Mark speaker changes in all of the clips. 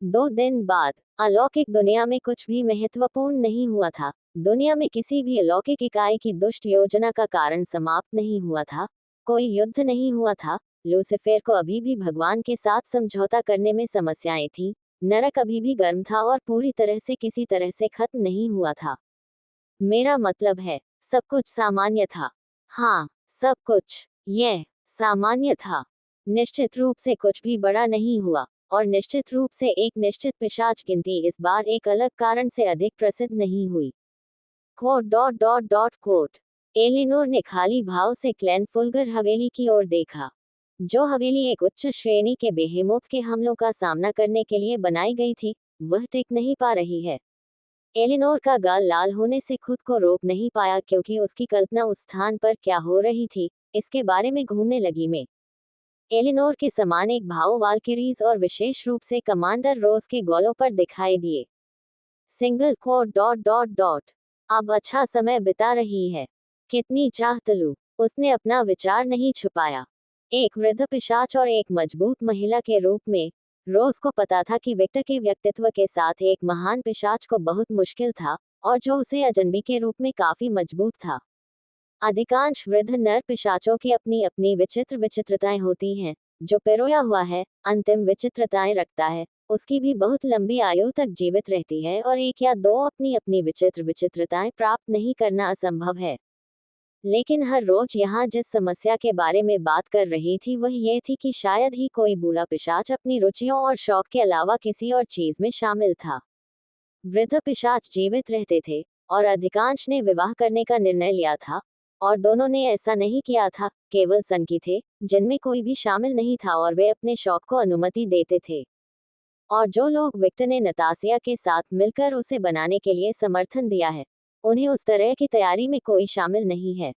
Speaker 1: 2 दिन बाद अलौकिक दुनिया में कुछ भी महत्वपूर्ण नहीं हुआ था। दुनिया में किसी भी अलौकिक इकाई की दुष्ट योजना का कारण समाप्त नहीं हुआ था। कोई युद्ध नहीं हुआ था। लूसीफर को अभी भी भगवान के साथ समझौता करने में समस्याएं थी। नरक अभी भी गर्म था और पूरी तरह से किसी तरह से खत्म नहीं हुआ था। मेरा मतलब है, सब कुछ सामान्य था। हाँ, सब कुछ यह सामान्य था। निश्चित रूप से कुछ भी बड़ा नहीं हुआ, और निश्चित रूप से एक निश्चित पिशाच गिनती इस बार एक अलग कारण से अधिक प्रसिद्ध नहीं हुई। Quote dot dot dot quote. Elinor ने खाली भाव से क्लेनफुलगर हवेली की ओर देखा। जो हवेली एक उच्च श्रेणी के बेहेमोथ के हमलों का सामना करने के लिए बनाई गई थी, वह टिक नहीं पा रही है। एलिनोर का गाल लाल होने से खुद को रोक नहीं पाया, क्योंकि उसकी कल्पना उस स्थान पर क्या हो रही थी, इसके बारे में घूमने लगी में। एलिनोर के समान एक भाव वाल्किरीज और विशेष रूप से कमांडर रोज के गोलों पर दिखाई दिए। Single quote dot dot dot. अब अच्छा समय बिता रही है। कितनी चाहतलू। उसने अपना विचार नहीं छुपाया। एक वृद्ध पिशाच और एक मजबूत महिला के रूप में, रोज को पता था कि विक्टर के व्यक्तित्व के साथ एक महान पिशाच को बहुत मुश्किल था, और जो उसे अजनबी के रूप में काफी मजबूत था। अधिकांश वृद्ध नर पिशाचों की अपनी अपनी विचित्र विचित्रताएं होती हैं। जो पिरोया हुआ है, अंतिम विचित्रताएं रखता है, उसकी भी बहुत लंबी आयु तक जीवित रहती है, और एक या दो अपनी अपनी विचित्र विचित्रताएं प्राप्त नहीं करना असंभव है। लेकिन हर रोज यहाँ जिस समस्या के बारे में बात कर रही थी वह ये थी कि शायद ही कोई बूढ़ा पिशाच अपनी रुचियों और शौक के अलावा किसी और चीज में शामिल था। वृद्ध पिशाच जीवित रहते थे, और अधिकांश ने विवाह करने का निर्णय लिया था, और दोनों ने ऐसा नहीं किया था, केवल सनकी थे, जिनमें कोई भी शामिल नहीं था, और वे अपने शौक को अनुमति देते थे। और जो लोग विक्टर ने नतासिया के साथ मिलकर उसे बनाने के लिए समर्थन दिया है, उन्हें उस तरह की तैयारी में कोई शामिल नहीं है।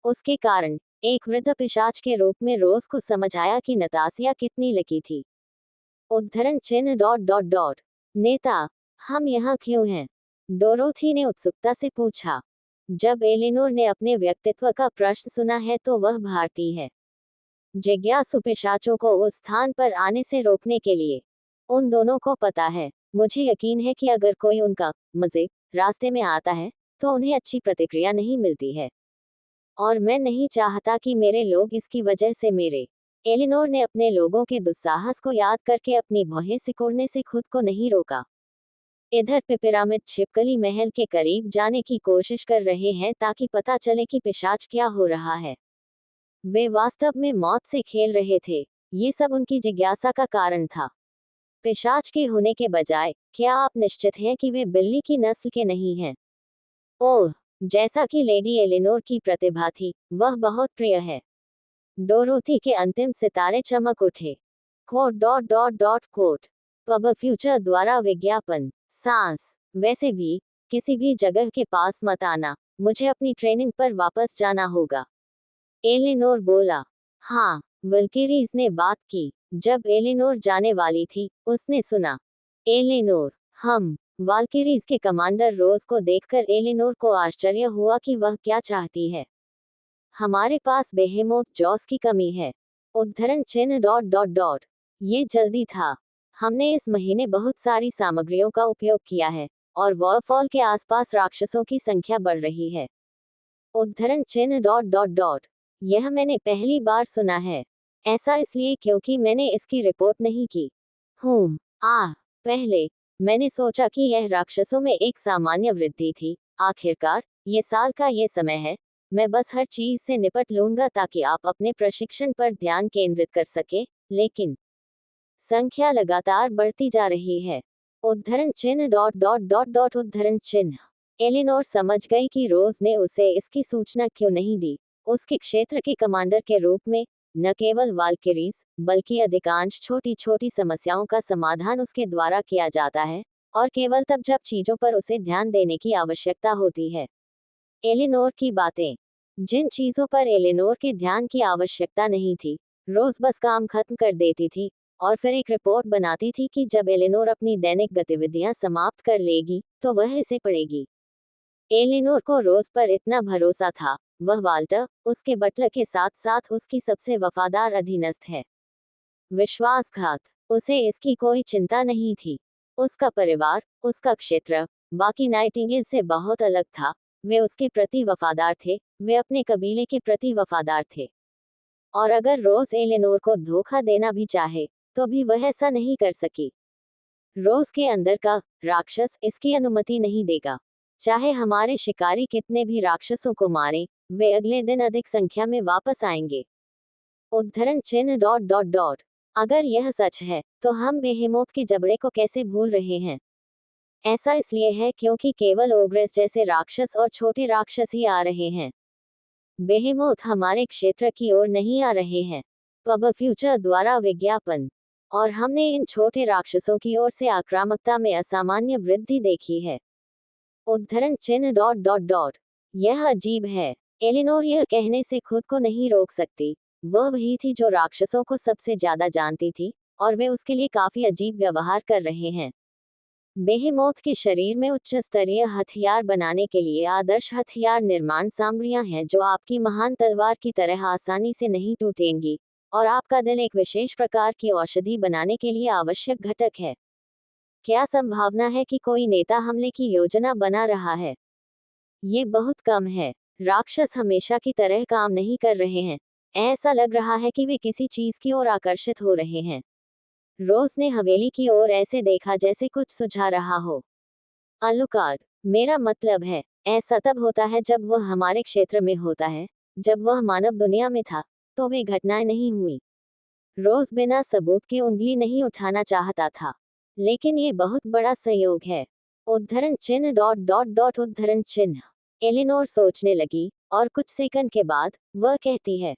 Speaker 1: उसके कारण एक वृद्ध पिशाच के रूप में रोज को समझ आया कि नतासिया कितनी लकी थी। उद्धरण चिन्ह डॉट डॉट डॉट। नेता, हम यहाँ क्यों हैं? डोरोथी ने उत्सुकता से पूछा। जब एलिनोर ने अपने व्यक्तित्व का प्रश्न सुना है तो वह भारती है। जिज्ञासु पिशाचों को उस स्थान पर आने से रोकने के लिए उन दोनों को पता है। मुझे यकीन है कि अगर कोई उनका मजे रास्ते में आता है तो उन्हें अच्छी प्रतिक्रिया नहीं मिलती है, और मैं नहीं चाहता कि मेरे लोग इसकी वजह से मेरे। एलिनोर ने अपने लोगों के दुस्साहस को याद करके अपनी भौहें सिकोड़ने से खुद को नहीं रोका। इधर पिपिरामिड छिपकली महल के करीब जाने की कोशिश कर रहे हैं ताकि पता चले कि पिशाच क्या हो रहा है। वे वास्तव में मौत से खेल रहे थे। ये सब उनकी जिज्ञासा का कारण था। पिशाच के होने के बजाय, क्या आप निश्चित हैं कि वे बिल्ली की नस्ल के नहीं हैं? ओह, जैसा कि लेडी एलिनोर की प्रतिभा थी, वह बहुत प्रिय है। डोरोथी के अंतिम सितारे चमक उठे। Quote dot dot dot quote. PubFuture द्वारा विज्ञापन। सांस। वैसे भी किसी भी जगह के पास मत आना, मुझे अपनी ट्रेनिंग पर वापस जाना होगा। एलिनोर बोला। हाँ, वल्किरीज ने बात की। जब एलिनोर जाने वाली थी, उसने सुना। एलिनोर, हम। वाल्किरीज के कमांडर रोज को देखकर एलिनोर को आश्चर्य हुआ कि वह क्या चाहती है। हमारे पास बेहेमोथ जॉस की कमी है। उद्धरण चिन्ह डॉट डॉट डॉट। ये जल्दी था। हमने इस महीने बहुत सारी सामग्रियों का उपयोग किया है, और वॉलफॉल के आसपास राक्षसों की संख्या बढ़ रही है। उद्धरण चिन्ह डॉट डॉट डॉट। यह मैंने पहली बार सुना है। ऐसा इसलिए क्योंकि मैंने इसकी रिपोर्ट नहीं की। पहले मैंने सोचा कि यह राक्षसों में एक सामान्य वृद्धि थी। आखिरकार ये साल का ये समय है। मैं बस हर चीज से निपट लूंगा ताकि आप अपने प्रशिक्षण पर ध्यान केंद्रित कर सके, लेकिन संख्या लगातार बढ़ती जा रही है। उद्धरण चिन्ह डॉट डॉट डॉट डॉट उद्धरण चिन्ह। एलिनोर समझ गई कि रोज ने उसे इसकी सूचना क्यों नहीं दी। उसके क्षेत्र के कमांडर के रूप में, न केवल वाल्किरीज, बल्कि अधिकांश छोटी छोटी समस्याओं का समाधान उसके द्वारा किया जाता है, और केवल तब जब चीजों पर उसे ध्यान देने की आवश्यकता होती है। एलिनोर की बातें। जिन चीजों पर एलिनोर के ध्यान की आवश्यकता नहीं थी, रोज बस काम खत्म कर देती थी, और फिर एक रिपोर्ट बनाती थी कि जब एलिनोर अपनी दैनिक गतिविधियां समाप्त कर लेगी तो वह इसे पढ़ेगी। एलिनोर को रोज पर इतना भरोसा था। वह वाल्टर, उसके बटलर के साथ साथ उसकी सबसे वफादार अधीनस्थ है। विश्वासघात। उसे इसकी कोई चिंता नहीं थी। उसका परिवार, उसका क्षेत्र, बाकी नाइटिंगेल से बहुत अलग था। वे उसके प्रति वफादार थे, वे अपने कबीले के प्रति वफादार थे। और अगर रोज एलेनोर को धोखा देना भी चाहे, तो भी वह ऐसा नहीं कर सकी। रोज के अंदर का राक्षस इसकी अनुमति नहीं देगा। चाहे हमारे शिकारी कितने भी राक्षसों को मारें, वे अगले दिन अधिक संख्या में वापस आएंगे। उद्धरण चिन्ह डॉट डॉट डॉट। अगर यह सच है, तो हम बेहेमोथ के जबड़े को कैसे भूल रहे हैं? ऐसा इसलिए है क्योंकि केवल ओग्रेस जैसे राक्षस और छोटे राक्षस ही आ रहे हैं। बेहेमोथ हमारे क्षेत्र की ओर नहीं आ रहे हैं। पब फ्यूचर द्वारा विज्ञापन। और हमने इन छोटे राक्षसों की ओर से आक्रामकता में असामान्य वृद्धि देखी है। उद्धरण चिन्ह डॉट डॉट डॉट। यह अजीब है। एलिनोर यह कहने से खुद को नहीं रोक सकती। वह वही थी जो राक्षसों को सबसे ज्यादा जानती थी, और वे उसके लिए काफी अजीब व्यवहार कर रहे हैं। बेहेमोथ के शरीर में उच्च स्तरीय हथियार बनाने के लिए आदर्श हथियार निर्माण सामग्रियां हैं जो आपकी महान तलवार की तरह आसानी से नहीं टूटेंगी, और आपका दिल एक विशेष प्रकार की औषधि बनाने के लिए आवश्यक घटक है। क्या संभावना है कि कोई नेता हमले की योजना बना रहा है? ये बहुत कम है। राक्षस हमेशा की तरह काम नहीं कर रहे हैं। ऐसा लग रहा है कि वे किसी चीज की ओर आकर्षित हो रहे हैं। रोज ने हवेली की ओर ऐसे देखा जैसे कुछ सुझा रहा हो। अलुकार्ड, मेरा मतलब है, ऐसा तब होता है जब वह हमारे क्षेत्र में होता है। जब वह मानव दुनिया में था, तो वे घटनाएं नहीं हुई। रोज बिना सबूत के उंगली नहीं उठाना चाहता था, लेकिन ये बहुत बड़ा संयोग है। उद्धरण चिन्ह डॉट डॉट डॉट उद्धरण चिन्ह। एलिनोर सोचने लगी, और कुछ सेकंड के बाद वह कहती है,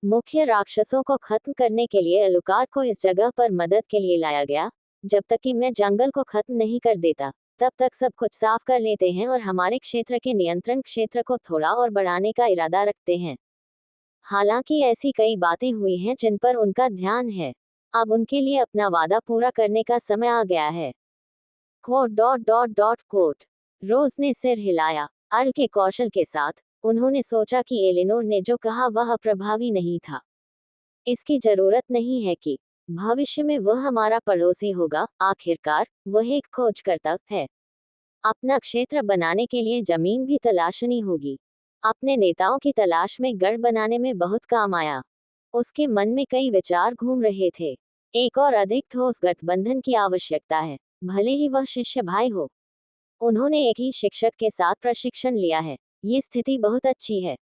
Speaker 1: मुख्य राक्षसों को खत्म करने के लिए अलुकार्ड को इस जगह पर मदद के लिए लाया गया। जब तक कि मैं जंगल को खत्म नहीं कर देता, तब तक सब कुछ साफ कर लेते हैं और हमारे क्षेत्र के नियंत्रण क्षेत्र को थोड़ा और बढ़ाने का इरादा रखते हैं। हालांकि ऐसी कई बातें हुई हैं जिन पर उनका ध्यान है। अब उनके लिए अपना वादा पूरा करने का समय आ गया है। Quote dot dot dot quote. Rose ने सिर हिलाया। अर्ल के कौशल के साथ, उन्होंने सोचा कि एलिनोर ने जो कहा वह प्रभावी नहीं था। इसकी जरूरत नहीं है कि भविष्य में वह हमारा पड़ोसी होगा। आखिरकार वह एक खोजकर्ता है। अपना क्षेत्र बनाने के लिए जमीन भी तलाशनी होगी। अपने नेताओं की तलाश में गढ़ बनाने में बहुत काम आया। उसके मन में कई विचार घूम रहे थे। एक और अधिक ठोस गठबंधन की आवश्यकता है, भले ही वह शिष्य भाई हो। उन्होंने एक ही शिक्षक के साथ प्रशिक्षण लिया है। ये स्थिति बहुत अच्छी है।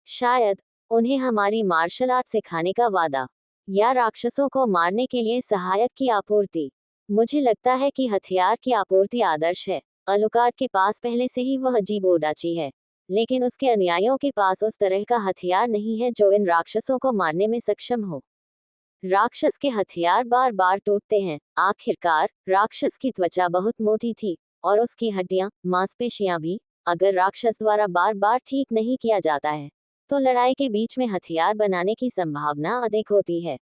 Speaker 1: शायद उन्हें हमारी मार्शल आर्ट सिखाने का वादा, या राक्षसों को मारने के लिए सहायक की आपूर्ति। मुझे लगता है कि हथियार की आपूर्ति आदर्श है। अलुकार्ड के पास पहले से ही वह अजीब ओडाची है, लेकिन उसके अनुयायियों के पास उस तरह का हथियार नहीं है जो इन राक्षसों को मारने में सक्षम हो। राक्षस के हथियार बार बार टूटते हैं। आखिरकार राक्षस की त्वचा बहुत मोटी थी, और उसकी हड्डियां, मांसपेशियां भी। अगर राक्षस द्वारा बार बार ठीक नहीं किया जाता है, तो लड़ाई के बीच में हथियार बनाने की संभावना अधिक होती है।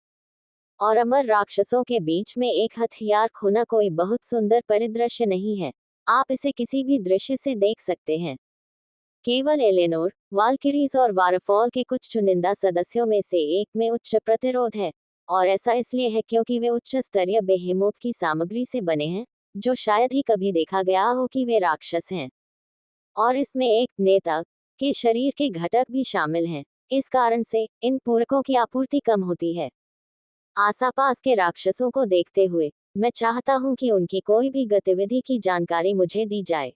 Speaker 1: और अमर राक्षसों के बीच में एक हथियार खोना कोई बहुत सुंदर परिदृश्य नहीं है। आप इसे किसी भी दृश्य से देख सकते हैं। केवल एलेनोर, वाल्किरीज और वारफॉल के कुछ चुनिंदा सदस्यों में से एक में उच्च प्रतिरोध है, और ऐसा इसलिए है क्योंकि वे उच्च स्तरीय बेहेमोथ की सामग्री से बने हैं, जो शायद ही कभी देखा गया हो कि वे राक्षस हैं। और इसमें एक नेता के शरीर के घटक भी शामिल हैं। इस कारण से इन पूरकों की आपूर्ति कम होती है। आसपास के राक्षसों को देखते हुए, मैं चाहता हूं कि उनकी कोई भी गतिविधि की जानकारी मुझे दी जाए।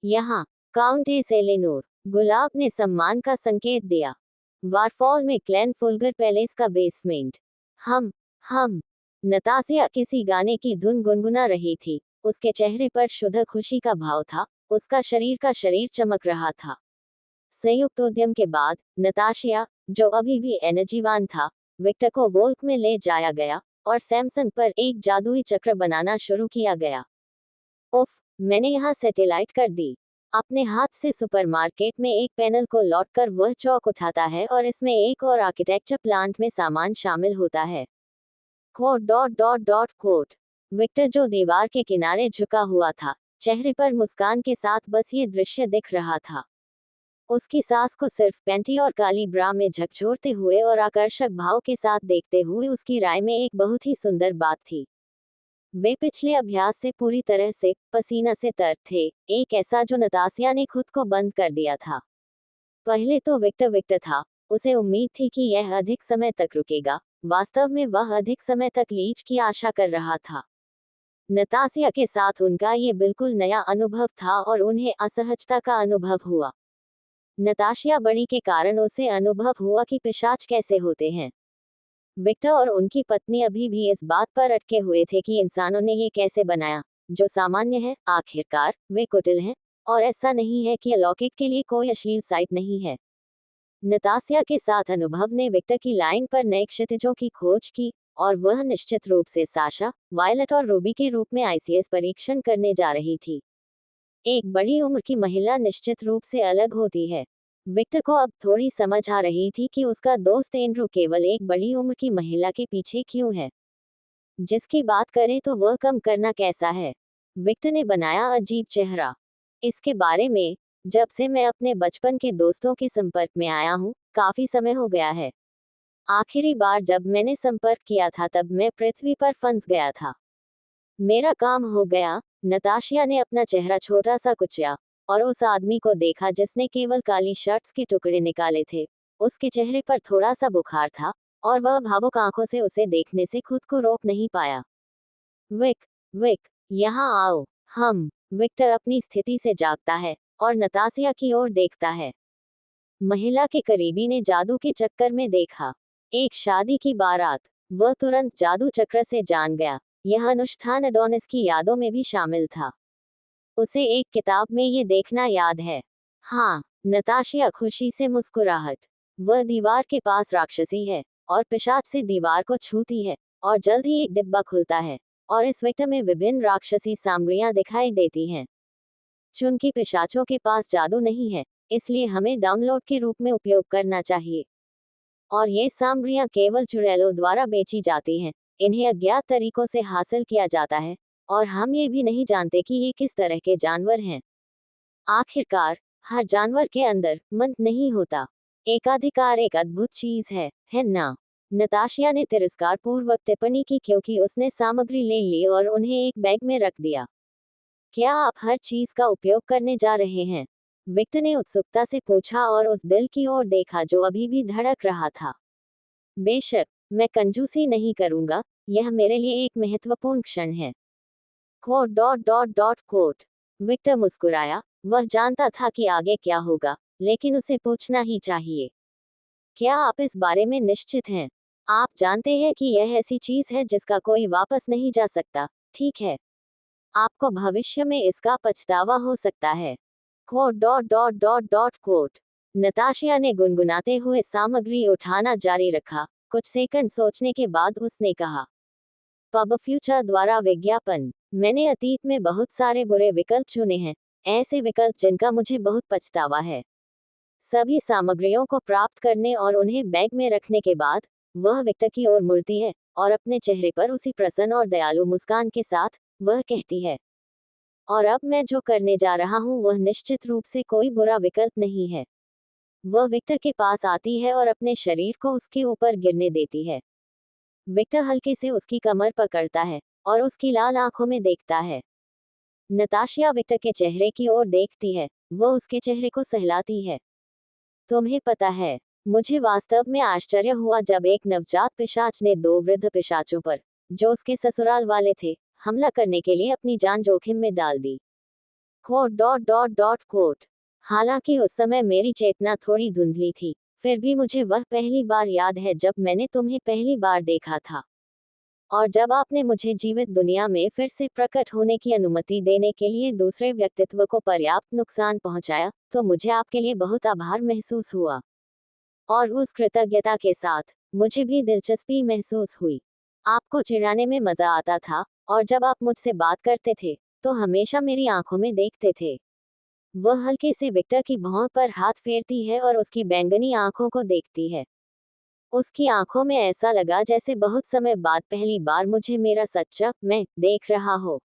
Speaker 1: यहाँ काउंटेस एलेनोर, गुलाब ने सम्मान का संकेत दिया। वारफॉल में क्लैन फुलगर पैलेस का बेसमेंट। हम नतासिया किसी गाने की धुन गुनगुना रही थी। उसके चेहरे पर शुद्ध खुशी का भाव था। उसका शरीर चमक रहा था। संयुक्त उद्यम के बाद नताशिया, जो अभी भी एनर्जीवान था, विक्टर को वोल्क में ले जाया गया, और सैमसन पर एक जादुई चक्र बनाना शुरू किया गया। उफ, मैंने यहाँ सैटेलाइट कर दी। अपने हाथ से सुपरमार्केट में एक पैनल को लौटकर वह चौक उठाता है, और इसमें एक और आर्किटेक्चर प्लांट में सामान शामिल होता है। Quote dot dot dot quote. Victor, जो दीवार के किनारे झुका हुआ था, चेहरे पर मुस्कान के साथ बस ये दृश्य दिख रहा था। उसकी सास को सिर्फ पैंटी और काली ब्रा में झकझोरते हुए और आकर्षक भाव के साथ देखते हुए उसकी राय में एक बहुत ही सुंदर बात थी। वे पिछले अभ्यास से पूरी तरह से पसीना से तर थे, एक ऐसा जो नतासिया ने खुद को बंद कर दिया था। पहले तो विक्टर विक्टर था, उसे उम्मीद थी कि यह अधिक समय तक रुकेगा, वास्तव में वह अधिक समय तक लीच की आशा कर रहा था। नतासिया के साथ उनका ये बिल्कुल नया अनुभव था और उन्हें असहजता का अनुभव हुआ। नताशिया बड़ी के कारण उसे अनुभव हुआ कि पिशाच कैसे होते हैं। विक्टर और उनकी पत्नी अभी भी इस बात पर अटके हुए थे कि इंसानों ने ये कैसे बनाया, जो सामान्य है। आखिरकार वे कुटिल हैं, और ऐसा नहीं है कि अलौकिक के लिए कोई अश्लील साइट नहीं है। नतासिया के साथ अनुभव ने विक्टर की लाइन पर नए क्षितिजों की खोज की, और वह निश्चित रूप से साशा, वायलट और रूबी के रूप में आईसीएस परीक्षण करने जा रही थी। एक बड़ी उम्र की महिला निश्चित रूप से अलग होती है। विक्टर को अब थोड़ी समझ आ रही थी कि उसका दोस्त एंड्रू केवल एक बड़ी उम्र की महिला के पीछे क्यों है। जिसकी बात करें तो वह कम करना कैसा है। विक्टर ने बनाया अजीब चेहरा। इसके बारे में, जब से मैं अपने बचपन के दोस्तों के संपर्क में आया हूँ, काफी समय हो गया है। आखिरी बार जब मैंने संपर्क किया था तब मैं पृथ्वी पर फंस गया था। मेरा काम हो गया। नताशिया ने अपना चेहरा छोटा सा कुचला और उस आदमी को देखा जिसने केवल काली शर्ट्स के टुकड़े निकाले थे। उसके चेहरे पर थोड़ा सा बुखार था, और वह भावुक आंखों से उसे देखने से खुद को रोक नहीं पाया। विक, विक, यहाँ आओ। हम। विक्टर अपनी स्थिति से जागता है और नतासिया की ओर देखता है। महिला के करीबी ने जादू के चक्कर में देखा। एक शादी की बारात। वह तुरंत जादू चक्र से जान गया। यह अनुष्ठान एडोनिस की यादों में भी शामिल था। उसे एक किताब में ये देखना याद है। हाँ, नताशिया खुशी से मुस्कुराहट। वह दीवार के पास राक्षसी है, और पिशाच से दीवार को छूती है, और जल्द ही एक डिब्बा खुलता है, और इस विक्टर में विभिन्न राक्षसी सामग्रियां दिखाई देती हैं। चूंकि पिशाचों के पास जादू नहीं है, इसलिए हमें डाउनलोड के रूप में उपयोग करना चाहिए। और ये सामग्रियां केवल चुड़ैलों द्वारा बेची जाती हैं। इन्हें अज्ञात तरीकों से हासिल किया जाता है, और हम ये भी नहीं जानते कि ये किस तरह के जानवर हैं। आखिरकार, हर जानवर के अंदर मन नहीं होता। एकाधिकार एक अद्भुत चीज है ना? नताशिया ने तिरस्कार पूर्वक टिप्पणी की क्योंकि उसने सामग्री ले ली और उन्हें एक बैग में रख दिया। क्या आप हर चीज का उपयोग करने जा रहे हैं? विक्टर ने उत्सुकता से पूछा और उस दिल की ओर देखा जो अभी भी धड़क रहा था। बेशक, मैं कंजूसी नहीं करूंगा। यह मेरे लिए एक महत्वपूर्ण क्षण है। Quote dot dot dot quote. Victor मुस्कुराया। वह जानता था कि आगे क्या होगा, लेकिन उसे पूछना ही चाहिए। क्या आप इस बारे में निश्चित हैं? आप जानते हैं कि यह ऐसी चीज है जिसका कोई वापस नहीं जा सकता, ठीक है? आपको भविष्य में इसका पछतावा हो सकता है। Quote dot dot dot dot quote. Natasia ने गुनगुनाते हुए सामग्री उठाना जारी रखा। कुछ सेकंड सोचने के बाद उसने कहा, पब फ्यूचर द्वारा विज्ञापन। मैंने अतीत में बहुत सारे बुरे विकल्प चुने हैं, ऐसे विकल्प जिनका मुझे बहुत पछतावा है। सभी सामग्रियों को प्राप्त करने और उन्हें बैग में रखने के बाद, वह विक्टर की ओर मुड़ती है, और अपने चेहरे पर उसी प्रसन्न और दयालु मुस्कान के साथ, वह कहती है, और अब मैं जो करने जा रहा हूँ वह निश्चित रूप से कोई बुरा विकल्प नहीं है। वह विक्टर के पास आती है और अपने शरीर को उसके ऊपर गिरने देती है। विक्टर हल्के से उसकी कमर पकड़ता है, और उसकी लाल आंखों में देखता है। नताशिया विक्टर के चेहरे की ओर देखती है। वह उसके चेहरे को सहलाती है। तुम्हें पता है, मुझे वास्तव में आश्चर्य हुआ जब एक नवजात पिशाच ने दो वृद्ध पिशाचों पर, जो उसके ससुराल वाले थे, हमला करने के लिए अपनी जान जोखिम में डाल दी। Quote dot dot dot quote. हालांकि उस समय मेरी चेतना थोड़ी धुंधली थी, फिर भी मुझे वह पहली बार याद है जब मैंने तुम्हें पहली बार देखा था। और जब आपने मुझे जीवित दुनिया में फिर से प्रकट होने की अनुमति देने के लिए दूसरे व्यक्तित्व को पर्याप्त नुकसान पहुंचाया, तो मुझे आपके लिए बहुत आभार महसूस हुआ। और उस कृतज्ञता के साथ, मुझे भी दिलचस्पी महसूस हुई। आपको चिढ़ाने में मजा आता था, और जब आप मुझसे बात करते थे, तो हमेशा मेरी आंखों में देखते थे। वह हल्के से विक्टर की भौं पर हाथ फेरती है और उसकी बैंगनी आंखों को देखती है। उसकी आंखों में ऐसा लगा जैसे बहुत समय बाद पहली बार मुझे मेरा सच्चा मैं देख रहा हो।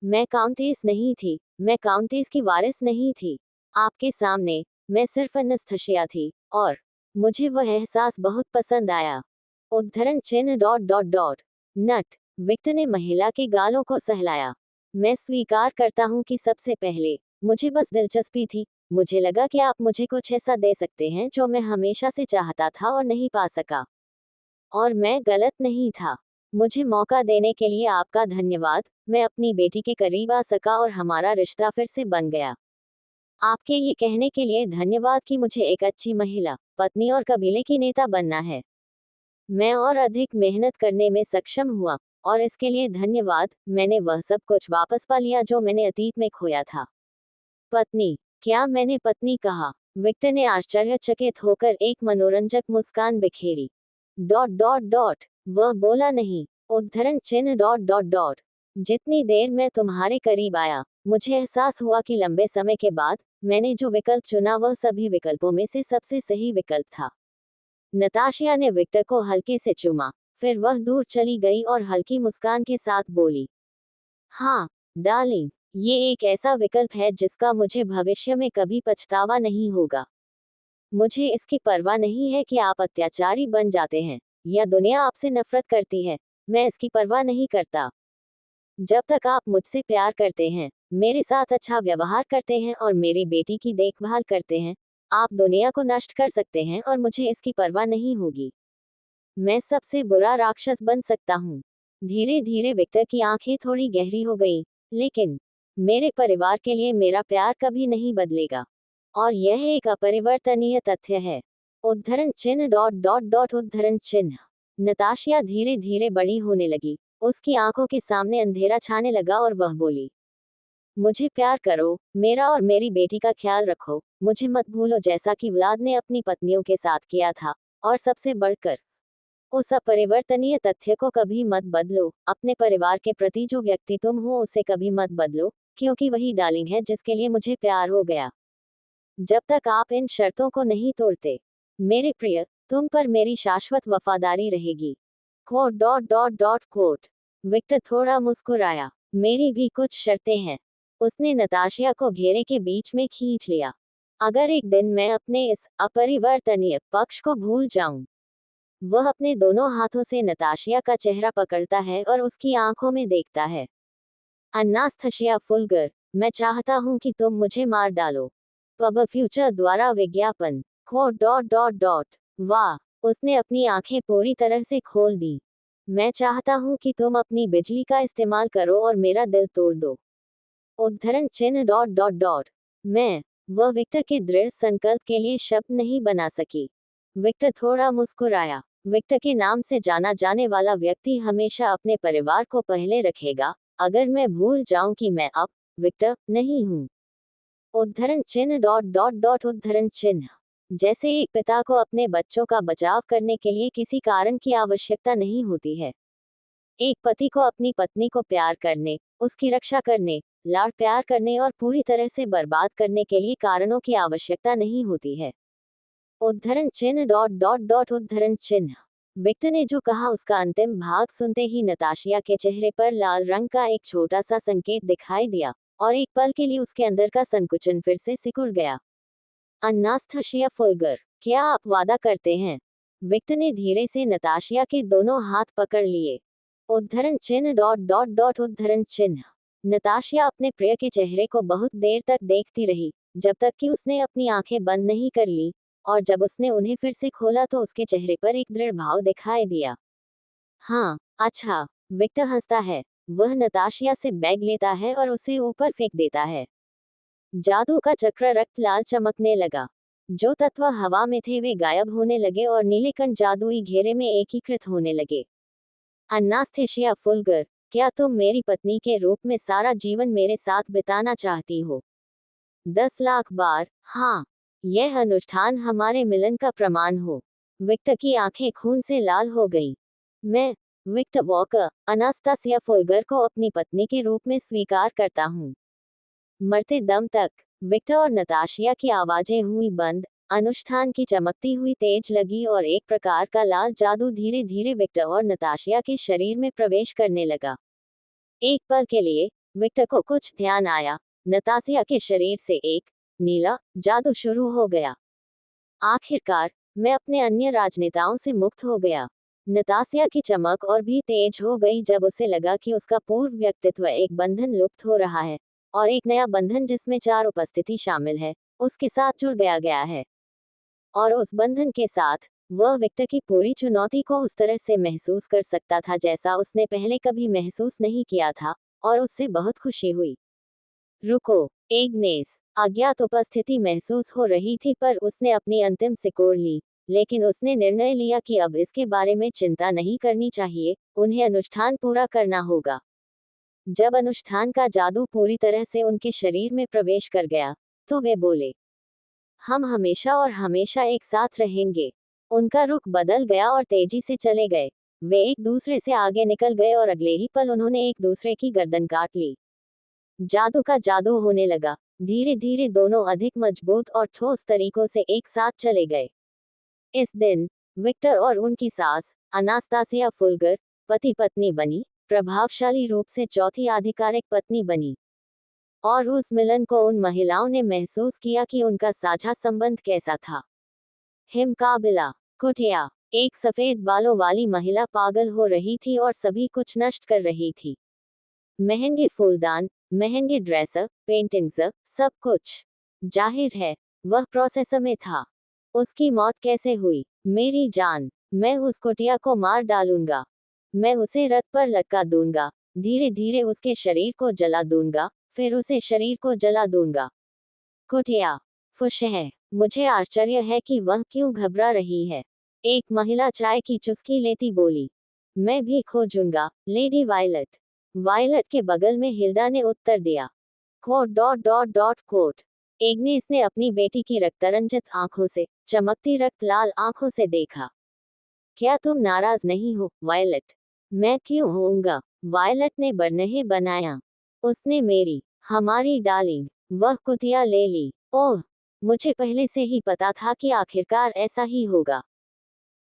Speaker 1: मैं काउंटेस नहीं थी, मैं काउंटेस की वारिस नहीं थी। आपके सामने, मैं सिर्फ एनेस्थीसिया थी और मुझे वह एहसास बहुत पसंद आया। उद्धरण चिन्ह डॉट डॉट डॉट नट। विक्टर ने महिला के गालों को सहलाया। मैं स्वीकार करता हूँ कि सबसे पहले मुझे बस दिलचस्पी थी। मुझे लगा कि आप मुझे कुछ ऐसा दे सकते हैं जो मैं हमेशा से चाहता था और नहीं पा सका। और मैं गलत नहीं था। मुझे मौका देने के लिए आपका धन्यवाद। मैं अपनी बेटी के करीब आ सका और हमारा रिश्ता फिर से बन गया। आपके ये कहने के लिए धन्यवाद कि मुझे एक अच्छी महिला, पत्नी और कबीले की नेता बनना है। मैं और अधिक मेहनत करने में सक्षम हुआ और इसके लिए धन्यवाद। मैंने वह सब कुछ वापस पा लिया जो मैंने अतीत में खोया था। पत्नी, क्या मैंने पत्नी कहा? विक्टर ने आश्चर्यचकित होकर एक मनोरंजक मुस्कान बिखेरी। Dot dot dot. वह बोला नहीं। उद्धरण चिन्ह डॉट डॉट डॉट। जितनी देर मैं तुम्हारे करीब आया, मुझे एहसास हुआ कि लंबे समय के बाद मैंने जो विकल्प चुना वह सभी विकल्पों में से सबसे सही विकल्प था। नताशिया ने विक्टर को हल्के से चूमा। फिर वह दूर चली गई और हल्की मुस्कान के साथ बोली, हाँ डार्लिंग, ये एक ऐसा विकल्प है जिसका मुझे भविष्य में कभी पछतावा नहीं होगा। मुझे इसकी परवाह नहीं है कि आप अत्याचारी बन जाते हैं या दुनिया आपसे नफरत करती है। मैं इसकी परवाह नहीं करता। जब तक आप मुझसे प्यार करते हैं, मेरे साथ अच्छा व्यवहार करते हैं और मेरी बेटी की देखभाल करते हैं, आप दुनिया को नष्ट कर सकते हैं और मुझे इसकी परवाह नहीं होगी। मैं सबसे बुरा राक्षस बन सकता हूँ। धीरे धीरे विक्टर की आंखें थोड़ी गहरी हो गई। लेकिन मेरे परिवार के लिए मेरा प्यार कभी नहीं बदलेगा और यह एक अपरिवर्तनीय तथ्य है। उद्धरण चिन्ह डॉट डॉट डॉट उद्धरण चिन्ह। नताशिया धीरे धीरे बड़ी होने लगी। उसकी आंखों के सामने अंधेरा छाने लगा और वह बोली, मुझे प्यार करो, मेरा और मेरी बेटी का ख्याल रखो, मुझे मत भूलो जैसा कि व्लाद ने अपनी पत्नियों के साथ किया था, और सबसे बढ़कर उस अपरिवर्तनीय तथ्य को कभी मत बदलो। अपने परिवार के प्रति जो व्यक्ति तुम हो उसे कभी मत बदलो, क्योंकि वही डार्लिंग है जिसके लिए मुझे प्यार हो गया। जब तक आप इन शर्तों को नहीं तोड़ते, मेरे प्रिय, तुम पर मेरी शाश्वत वफादारी रहेगी। Quote dot dot dot quote. Victor थोड़ा मुस्कुराया। मेरी भी कुछ शर्तें हैं। उसने नताशिया को घेरे के बीच में खींच लिया। अगर एक दिन मैं अपने इस अपरिवर्तनीय पक्ष को भूल जाऊं। वह अपने दोनों हाथों से नताशिया का चेहरा पकड़ता है और उसकी आंखों में देखता है। अन्नास्थशिया फुलगर, मैं चाहता हूं कि तुम मुझे मार डालो। पब फ्यूचर द्वारा विज्ञापन। Quote dot dot dot. वाह, उसने अपनी आंखें पूरी तरह से खोल दी। मैं चाहता हूं कि तुम अपनी बिजली का इस्तेमाल करो और मेरा दिल तोड़ दो। उद्धरण चिन्ह डॉट डॉट डॉट। मैं, वह विक्टर के दृढ़ संकल्प के लिए शब्द नहीं बना सकी। विक्टर थोड़ा मुस्कुराया। विक्टर के नाम से जाना जाने वाला व्यक्ति हमेशा अपने परिवार को पहले रखेगा। अगर मैं भूल जाऊं कि मैं अब विक्टर नहीं हूं। उद्धरण चिन्ह डॉट डॉट डॉट उद्धरण चिन्ह। जैसे एक पिता को अपने बच्चों का बचाव करने के लिए किसी कारण की आवश्यकता नहीं होती है, एक पति को अपनी पत्नी को प्यार करने, उसकी रक्षा करने, लाड़ प्यार करने और पूरी तरह से बर्बाद करने के लिए कारणों की आवश्यकता नहीं होती है। उद्धरण चिन्ह डॉट डॉट डॉट उद्धरण चिन्ह। विक्टर ने जो कहा उसका अंतिम भाग सुनते ही नताशिया के चेहरे पर लाल रंग का एक छोटा सा संकेत दिखाई दिया और एक पल के लिए उसके अंदर का संकुचन फिर से सिकुड़ गया। अन्नास्थशिया फुलगर, क्या आप वादा करते हैं? विक्टर ने धीरे से नताशिया के दोनों हाथ पकड़ लिए। उद्धरण चिन्ह डॉट डॉट डॉट उद्धरण चिन्ह। नताशिया अपने प्रिय के चेहरे को बहुत देर तक देखती रही, जब तक कि उसने अपनी आंखें बंद नहीं कर ली, और जब उसने उन्हें फिर से खोला तो उसके चेहरे पर एक दृढ़ भाव दिखाई दिया। हाँ, अच्छा। विक्टर हंसता है। वह नताशिया से बैग लेता है और उसे ऊपर फेंक देता है। जादू का चक्र रक्त लाल चमकने लगा। जो तत्व हवा में थे वे गायब होने लगे और नीले कण जादुई घेरे में एकीकृत होने लगे। अन्नास्थेशिया फुलगर, क्या तुम मेरी पत्नी के रूप में सारा जीवन मेरे साथ बिताना चाहती हो? 10 लाख बार, हाँ। यह अनुष्ठान हमारे मिलन का प्रमाण हो। विक्टर की आंखें खून से लाल हो गईं। मैं, विक्टर वॉकर, अनास्तासिया फुलगर को अपनी पत्नी के रूप में स्वीकार करता हूँ। मरते दम तक। विक्टर और नताशिया की आवाजें हुई बंद। अनुष्ठान की चमकती हुई तेज लगी और एक प्रकार का लाल जादू धीरे धीरे विक्टर और नताशिया के शरीर में प्रवेश करने लगा। एक पल के लिए विक्टर को कुछ ध्यान आया। नताशिया के शरीर से एक नीला, जादू शुरू हो गया। आखिरकार मैं अपने अन्य राजनेताओं से मुक्त हो गया। नतासिया की चमक और भी तेज हो गई जब उसे लगा कि उसका पूर्व व्यक्तित्व एक बंधन लुप्त हो रहा है और एक नया बंधन जिसमें 4 उपस्थिति शामिल है उसके साथ जुड़ गया है। और उस बंधन के साथ वह विक्टर की पूरी चुनौती को उस तरह से महसूस कर सकता था जैसा उसने पहले कभी महसूस नहीं किया था, और उससे बहुत खुशी हुई। रुको, एग्नेस। अज्ञात उपस्थिति महसूस हो रही थी पर उसने अपनी अंतिम सिकोड़ ली, लेकिन उसने निर्णय लिया कि अब इसके बारे में चिंता नहीं करनी चाहिए, उन्हें अनुष्ठान पूरा करना होगा। जब अनुष्ठान का जादू पूरी तरह से उनके शरीर में प्रवेश कर गया, तो वे बोले, हम हमेशा और हमेशा एक साथ रहेंगे। उनका रुख बदल गया और तेजी से चले गए। वे एक दूसरे से आगे निकल गए और अगले ही पल उन्होंने एक दूसरे की गर्दन काट ली। जादू का जादू होने लगा। धीरे धीरे दोनों अधिक मजबूत और ठोस तरीकों से एक साथ चले गए। इस दिन विक्टर और उनकी सास अनास्तासिया फुलगर पति पत्नी बनी, प्रभावशाली रूप से चौथी आधिकारिक पत्नी बनी। और उस मिलन को उन महिलाओं ने महसूस किया कि उनका साझा संबंध कैसा था। हिमकाबिला। कुटिया। एक सफेद बालों वाली महिला पागल हो रही थी और सभी कुछ नष्ट कर रही थी। महंगे फूलदान, महंगे ड्रेस, पेंटिंग्स, सब कुछ। जाहिर है वह प्रोसेस में था। उसकी मौत कैसे हुई? मेरी जान, मैं उस कुटिया को मार डालूंगा। मैं उसे रथ पर लटका दूंगा, धीरे धीरे उसके शरीर को जला दूंगा, फिर उसे शरीर को जला दूंगा। कुटिया खुश है। मुझे आश्चर्य है कि वह क्यों घबरा रही है। एक महिला चाय की चुस्की लेती बोली, मैं भी खोजूंगा, लेडी वायलट। वायलट के बगल में हिल्डा ने उत्तर दिया। Quote dot dot dot quote. Agnes ने अपनी बेटी की रक्तरंजित आंखों से, चमकती रक्त लाल आंखों से देखा। क्या तुम नाराज नहीं हो, वायलट? मैं क्यों होऊंगा? वायलट ने बरनहे बनाया। उसने मेरी, हमारी डार्लिंग, वह कुतिया ले ली। ओह, मुझे पहले से ही पता था कि आखिरकार ऐसा ही होगा।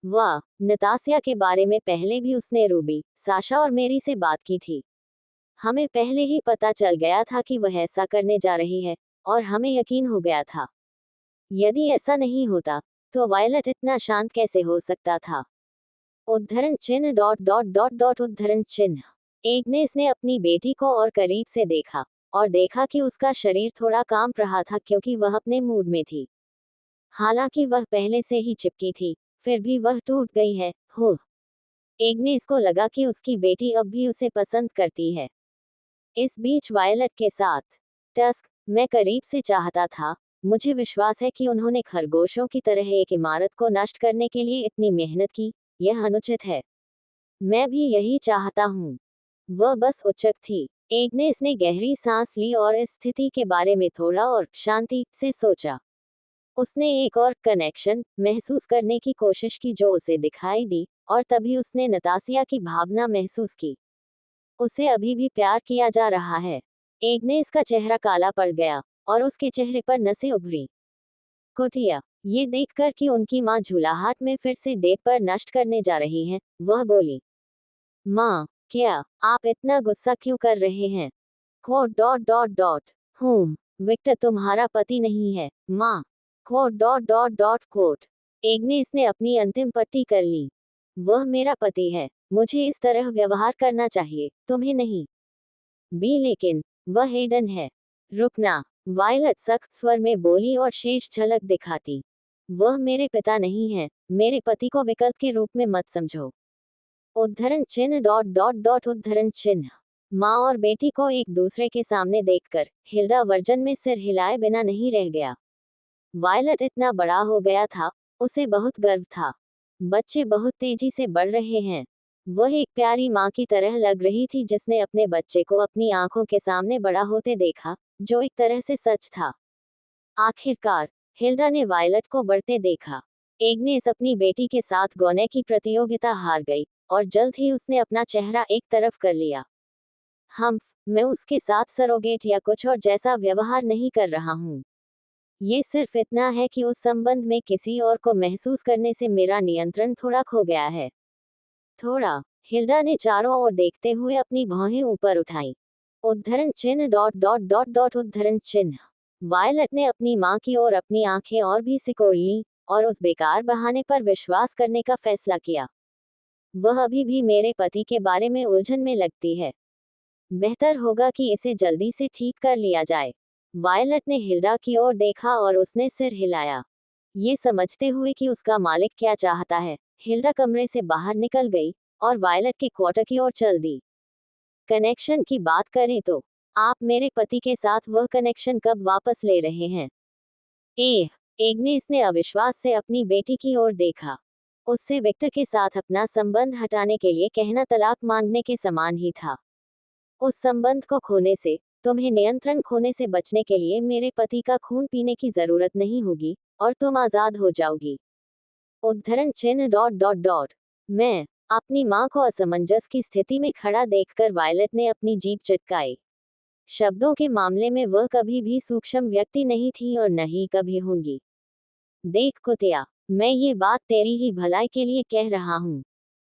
Speaker 1: वाह, नतासिया के बारे में पहले भी उसने रूबी, साशा और मेरी से बात की थी। हमें पहले ही पता चल गया था कि वह ऐसा करने जा रही है, और हमें यकीन हो गया था। यदि ऐसा नहीं होता, तो वायलट इतना शांत कैसे हो सकता था? उद्धरण चिन्ह डॉट डॉट डॉट डॉट उद्धरण चिन्ह। एग्नेस ने अपनी बेटी को और करीब से देखा, और देखा कि उसका शरीर थोड़ा कांप रहा था क्योंकि वह अपने मूड में थी। हालांकि वह पहले से ही चिपकी थी, फिर भी वह टूट गई है। हो, एग्नेस को लगा कि उसकी बेटी अब भी उसे पसंद करती है। इस बीच वायलट के साथ टस्क, मैं करीब से चाहता था। मुझे विश्वास है कि उन्होंने खरगोशों की तरह एक इमारत को नष्ट करने के लिए इतनी मेहनत की। यह अनुचित है। मैं भी यही चाहता हूँ। वह बस उच्चक थी। एग्नेस ने गहरी सांस ली और इस स्थिति के बारे में थोड़ा और शांति से सोचा। उसने एक और कनेक्शन महसूस करने की कोशिश की जो उसे दिखाई दी, और तभी उसने नतासिया की भावना महसूस की। उसे अभी भी प्यार किया जा रहा है। एग्नेस का चेहरा काला पड़ गया, और उसके चेहरे पर नसें उभरी। कुटिया, ये देखकर कि उनकी माँ झूलाहाट में फिर से डेट पर नष्ट करने जा रही हैं, वह बोली, माँ, क्या आप इतना गुस्सा क्यों कर रहे हैं? Quote dot dot dot. Victor तुम्हारा पति नहीं है, माँ। Quote dot dot dot quote. Agnes ने अपनी अंतिम पट्टी कर ली। वह मेरा पति है, मुझे इस तरह व्यवहार करना चाहिए, तुम्हें नहीं। बी लेकिन वह हेडन है। रुकना, वायलट सख्त स्वर में बोली और शेष झलक दिखाती। वह मेरे पिता नहीं है, मेरे पति को विकल्प के रूप में मत समझो। उद्धरण चिन्ह डॉट डॉट डॉट उद्धरण चिन्ह। माँ और बेटी को एक दूसरे के सामने देखकर हिल्डा वर्जन में सिर हिलाए बिना नहीं रह गया। वायलट इतना बड़ा हो गया था, उसे बहुत गर्व था। बच्चे बहुत तेजी से बढ़ रहे हैं। वह एक प्यारी माँ की तरह लग रही थी जिसने अपने बच्चे को अपनी आंखों के सामने बड़ा होते देखा, जो एक तरह से सच था। आखिरकार हिल्डा ने वायलट को बढ़ते देखा। एग्नेस अपनी बेटी के साथ गौने की प्रतियोगिता हार गई, और जल्द ही उसने अपना चेहरा एक तरफ कर लिया। मैं उसके साथ सरोगेट या कुछ और जैसा व्यवहार नहीं कर रहा हूँ। ये सिर्फ इतना है कि उस संबंध में किसी और को महसूस करने से मेरा नियंत्रण थोड़ा खो गया है। थोड़ा। हिल्डा ने चारों ओर देखते हुए अपनी भौहें ऊपर उठाई। उद्धरण चिन्ह डॉट डॉट डॉट डॉट उद्धरण चिन्ह। वायलट ने अपनी माँ की ओर अपनी आंखें और भी सिकोड़ लीं और उस बेकार बहाने पर विश्वास करने का फैसला किया। वह अभी भी मेरे पति के बारे में उलझन में लगती है। बेहतर होगा कि इसे जल्दी से ठीक कर लिया जाए। वायलट ने हिल्डा की ओर देखा और उसने सिर हिलाया, ये समझते हुए कि उसका मालिक क्या चाहता है। हिल्डा कमरे से बाहर निकल गई और वायलट के क्वार्टर की ओर चल दी। कनेक्शन की बात करें तो आप मेरे पति के साथ वह कनेक्शन कब वापस ले रहे हैं? एग्नेस ने अविश्वास से अपनी बेटी की ओर देखा। उससे विक्टर के साथ अपना संबंध हटाने के लिए कहना तलाक मांगने के समान ही था। उस संबंध को खोने से, तुम्हें नियंत्रण खोने से बचने के लिए मेरे पति का खून पीने की जरूरत नहीं होगी और तुम आजाद हो जाओगी। उद्धरण चिन्ह डॉट डॉट डॉट। मैं अपनी मां को असमंजस की स्थिति में खड़ा देखकर वायलट ने अपनी जीभ चटकाई। शब्दों के मामले में वह कभी भी सूक्ष्म व्यक्ति नहीं थी और न ही कभी होंगी। देख कुतिया, मैं ये बात तेरी ही भलाई के लिए कह रहा हूँ।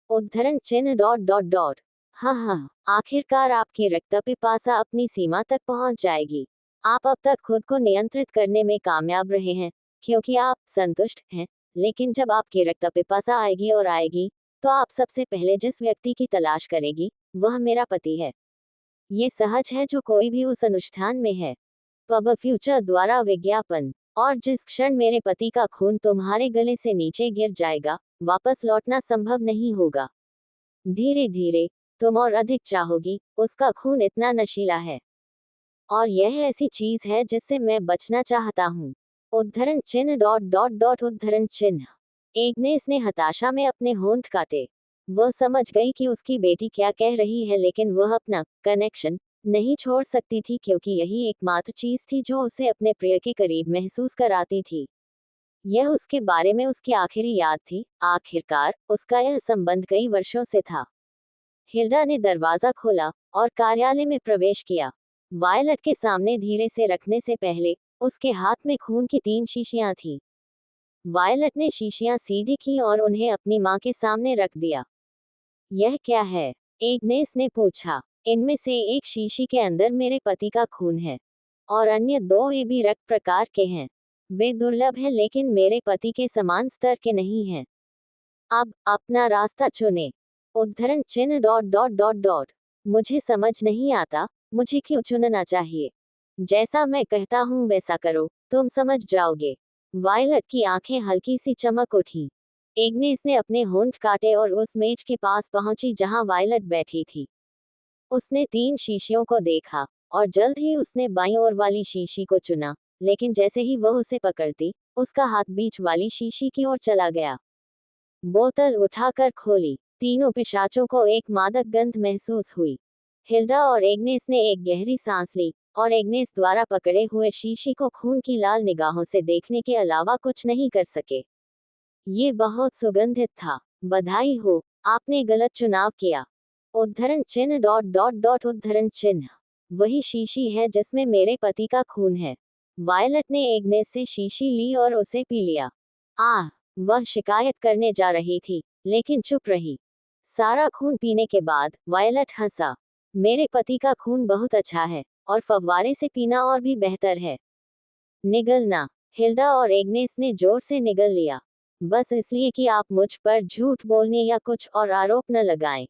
Speaker 1: उद्धरण चिन्ह डॉट डॉट डॉट। हाँ, आखिरकार आपकी रक्तपिपासा अपनी सीमा तक पहुंच जाएगी। आप अब तक खुद को नियंत्रित करने में कामयाब रहे हैं क्योंकि आप संतुष्ट हैं, लेकिन जब आपकी रक्तपिपासा आएगी और आएगी, तो आप सबसे पहले जिस व्यक्ति की तलाश करेगी वह मेरा पति है। ये सहज है जो कोई भी उस अनुष्ठान में है। पब फ्यूचर द्वारा विज्ञापन। और जिस क्षण मेरे पति का खून तुम्हारे गले से नीचे गिर जाएगा, वापस लौटना संभव नहीं होगा। धीरे धीरे तुम और अधिक चाहोगी, उसका खून इतना नशीला है। और यह ऐसी चीज है जिससे मैं बचना चाहता हूँ। उद्धरण चिन्ह डॉट डॉट डॉट उद्धरण चिन्ह। एग्नेस ने हताशा में अपने होंठ काटे। वह समझ गई कि उसकी बेटी क्या कह रही है, लेकिन वह अपना कनेक्शन नहीं छोड़ सकती थी क्योंकि यही एकमात्र चीज थी जो उसे अपने प्रिय के करीब महसूस कराती थी। यह उसके बारे में उसकी आखिरी याद थी। आखिरकार उसका यह संबंध कई वर्षों से था। हिल्डा ने दरवाजा खोला और कार्यालय में प्रवेश किया। वायलट के सामने धीरे से रखने से पहले उसके हाथ में खून की 3 शीशियां थीं। वायलट ने शीशियां सीधी की और उन्हें अपनी मां के सामने रख दिया। यह क्या है? एग्नेस ने पूछा। इनमें से एक शीशी के अंदर मेरे पति का खून है और अन्य 2 एबी रक्त प्रकार के हैं। वे दुर्लभ हैं लेकिन मेरे पति के समान स्तर के नहीं हैं। अब अपना रास्ता चुने। उद्धरण चिन्ह डॉट डॉट डॉट डॉट। मुझे समझ नहीं आता, मुझे क्यों चुनना चाहिए? जैसा मैं कहता हूँ वैसा करो, तुम समझ जाओगे। वायलट की आंखें हल्की सी चमक उठी। एग्नेस ने अपने होंठ काटे और उस मेज के पास पहुंची जहां वायलट बैठी थी। उसने 3 शीशियों को देखा और जल्द ही उसने बाईं ओर वाली शीशी को चुना, लेकिन जैसे ही वह उसे पकड़ती, उसका हाथ बीच वाली शीशी की ओर चला गया। बोतल उठाकर खोली। तीनों पिशाचों को एक मादक गंध महसूस हुई। हिल्डा और एग्नेस ने एक गहरी सांस ली और एग्नेस द्वारा पकड़े हुए शीशी को खून की लाल निगाहों से देखने के अलावा कुछ नहीं कर सके। ये बहुत सुगंधित था। बधाई हो, आपने गलत चुनाव किया। उद्धरण चिन्ह डॉट डॉट डॉट उद्धरण चिन्ह। वही शीशी है जिसमें मेरे पति का खून है। वायलट ने एग्नेस से शीशी ली और उसे पी लिया। वह शिकायत करने जा रही थी, लेकिन चुप रही। सारा खून पीने के बाद वायलट हंसा। मेरे पति का खून बहुत अच्छा है और फव्वारे से पीना और भी बेहतर है। निगलना। हिल्डा और एग्नेस ने जोर से निगल लिया, बस इसलिए कि आप मुझ पर झूठ बोलने या कुछ और आरोप न लगाएं।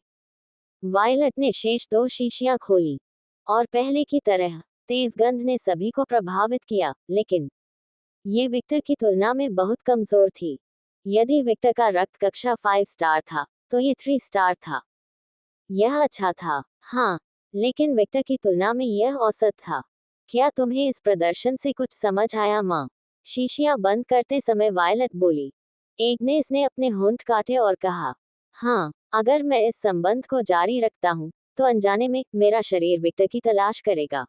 Speaker 1: वायलट ने शेष 2 शीशियां खोली और पहले की तरह तेज गंध ने सभी को प्रभावित किया, लेकिन ये विक्टर की तुलना में बहुत कमजोर थी। यदि विक्टर का रक्त कक्षा 5 स्टार था, तो ये 3 स्टार था। यह अच्छा था, हाँ, लेकिन विक्टर की तुलना में यह औसत था। क्या तुम्हें इस प्रदर्शन से कुछ समझ आया माँ? शीशियां बंद करते समय वायलट बोली। एग्नेस ने अपने होंठ काटे और कहा, हाँ, अगर मैं इस संबंध को जारी रखता हूँ, तो अनजाने में मेरा शरीर विक्टर की तलाश करेगा।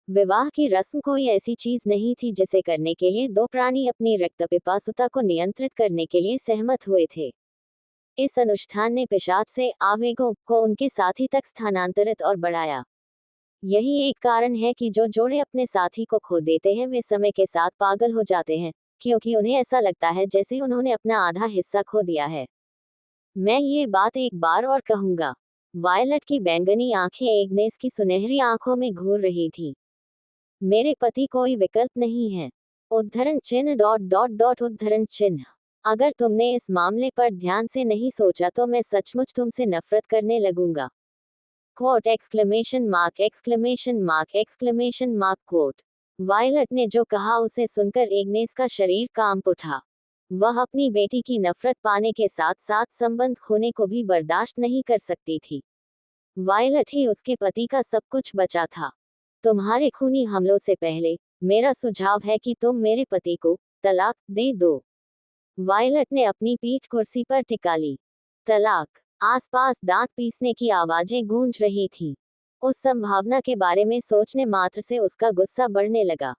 Speaker 1: विवाह की रस्म कोई ऐसी चीज नहीं थी जिसे करने के लिए 2 प्राणी अपनी रक्तपिपासुता को नियंत्रित करने के लिए सहमत हुए थे। इस अनुष्ठान ने पिशाच से आवेगों को उनके साथी तक स्थानांतरित और बढ़ाया। यही एक कारण है कि जो जोड़े अपने साथी को खो देते हैं वे समय के साथ पागल हो जाते हैं, क्योंकि उन्हें ऐसा लगता है जैसे उन्होंने अपना आधा हिस्सा खो दिया है। मैं ये बात एक बार और कहूंगा। वायलट की बैंगनी आंखें एग्नेस की सुनहरी आंखों में घूर रही थी। मेरे पति कोई विकल्प नहीं है। उद्धरण चिन्ह डॉट डॉट डॉट उद्धरण चिन्ह। अगर तुमने इस मामले पर ध्यान से नहीं सोचा तो मैं सचमुच तुमसे नफरत करने लगूंगा। Quote exclamation mark quote. Violet ने जो कहा उसे सुनकर एग्नेस का शरीर कांप उठा। वह अपनी बेटी की नफरत पाने के साथ साथ संबंध खोने को भी बर्दाश्त नहीं कर सकती थी। वायलट ही उसके पति का सब कुछ बचा था। तुम्हारे खूनी हमलों से पहले मेरा सुझाव है कि तुम मेरे पति को तलाक दे दो। वायलट ने अपनी पीठ कुर्सी पर टिका ली। तलाक। आसपास दांत पीसने की आवाजें गूंज रही थीं। उस संभावना के बारे में सोचने मात्र से उसका गुस्सा बढ़ने लगा।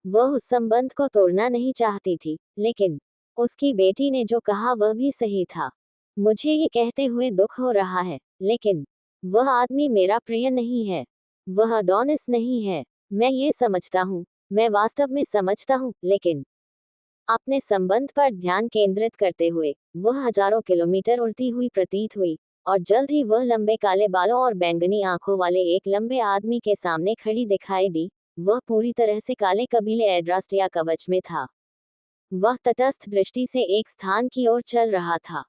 Speaker 1: वह उस संबंध को तोड़ना नहीं चाहती थी, लेकिन उसकी बेटी ने जो कहा वह भी सही था। मुझे ये कहते हुए दुख हो रहा है, लेकिन वह आदमी मेरा प्रिय नहीं है। वह अडोनिस नहीं है। मैं ये समझता हूँ, मैं वास्तव में समझता हूँ, लेकिन अपने संबंध पर ध्यान केंद्रित करते हुए वह हजारों किलोमीटर उड़ती हुई प्रतीत हुई, और जल्द ही वह लंबे काले बालों और बैंगनी आंखों वाले एक लंबे आदमी के सामने खड़ी दिखाई दी। वह पूरी तरह से काले कबीले एड्रास्टिया कवच में था। वह तटस्थ दृष्टि से एक स्थान की ओर चल रहा था।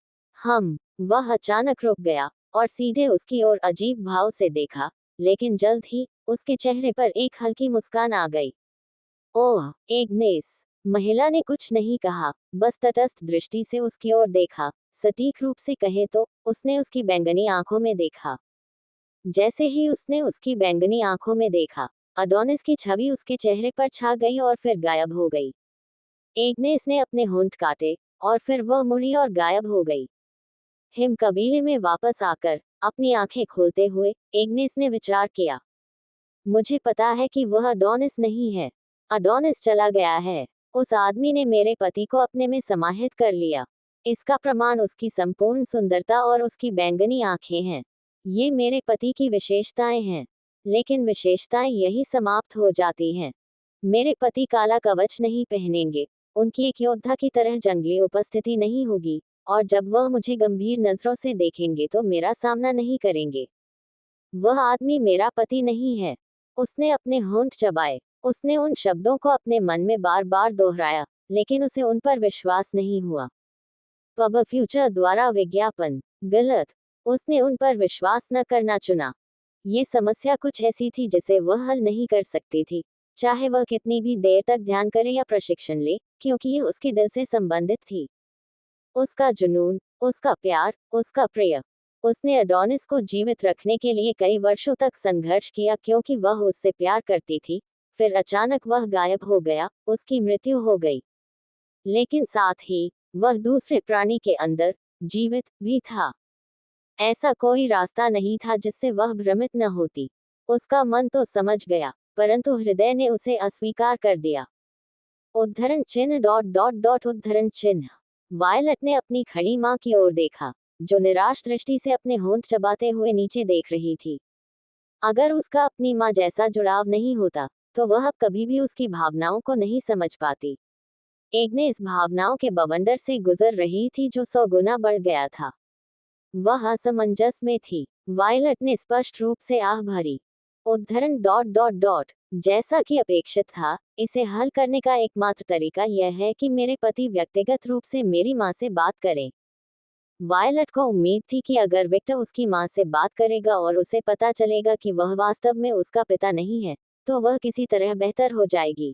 Speaker 1: वह अचानक रुक गया और सीधे उसकी ओर अजीब भाव से देखा, लेकिन जल्द ही उसके चेहरे पर एक हल्की मुस्कान आ गई। ओह, एग्नेस। महिला ने कुछ नहीं कहा, बस तटस्थ दृष्टि से उसकी ओर देखा। सटीक रूप से कहे तो उसने उसकी बैंगनी आंखों में देखा। जैसे ही उसने उसकी बैंगनी आंखों में देखा, अडोनिस की छवि उसके चेहरे पर छा गई और फिर गायब हो गई। एग्नेस ने अपने होंठ काटे और फिर वह मुड़ी और गायब हो गई। हिम कबीले में वापस आकर अपनी आंखें खोलते हुए एग्नेस ने विचार किया, मुझे पता है कि वह अडोनिस नहीं है। अडोनिस चला गया है। उस आदमी ने मेरे पति को अपने में समाहित कर लिया। इसका प्रमाण उसकी संपूर्ण सुंदरता और उसकी बैंगनी आंखें हैं। ये मेरे पति की विशेषताएं हैं, लेकिन विशेषताएं यही समाप्त हो जाती हैं। मेरे पति काला कवच नहीं पहनेंगे, उनकी एक योद्धा की तरह जंगली उपस्थिति नहीं होगी, और जब वह मुझे गंभीर नजरों से देखेंगे तो मेरा सामना नहीं करेंगे। वह आदमी मेरा पति नहीं है। उसने अपने होंठ चबाए। उसने उन शब्दों को अपने मन में बार बार दोहराया, लेकिन उसे उन पर विश्वास नहीं हुआ। पब फ्यूचर द्वारा विज्ञापन गलत। उसने उन पर विश्वास न करना चुना। ये समस्या कुछ ऐसी थी जिसे वह हल नहीं कर सकती थी, चाहे वह कितनी भी देर तक ध्यान करे या प्रशिक्षण ले, क्योंकि ये उसके दिल से संबंधित थी। उसका जुनून, उसका प्यार, उसका प्रिय। उसने अडोनिस को जीवित रखने के लिए कई वर्षों तक संघर्ष किया क्योंकि वह उससे प्यार करती थी। फिर अचानक वह गायब हो गया, उसकी मृत्यु हो गई। लेकिन साथ ही वह दूसरे प्राणी के अंदर जीवित भी था। ऐसा कोई रास्ता नहीं था जिससे वह भ्रमित न होती। उसका मन तो समझ गया, परंतु हृदय ने उसे अस्वीकार कर दिया। उद्धरण चिन्ह डॉट डॉट डॉट उद्धरण चिन्ह। वायलट ने अपनी खड़ी माँ की ओर देखा, जो निराश दृष्टि से अपने होंठ चबाते हुए नीचे देख रही थी। अगर उसका अपनी माँ जैसा जुड़ाव नहीं होता, तो वह अब कभी भी उसकी भावनाओं को नहीं समझ पाती। एग्नेस भावनाओं के बवंडर से गुजर रही थी जो 100 गुना बढ़ गया था। वह असमंजस में थी। वायलट ने स्पष्ट रूप से आह भरी। उद्धरण डॉट डॉट डॉट। जैसा कि अपेक्षित था, इसे हल करने का एकमात्र तरीका यह है कि मेरे पति व्यक्तिगत रूप से मेरी माँ से बात करें। वायलट को उम्मीद थी कि अगर विक्टर उसकी माँ से बात करेगा और उसे पता चलेगा कि वह वास्तव में उसका पिता नहीं है, तो वह किसी तरह बेहतर हो जाएगी।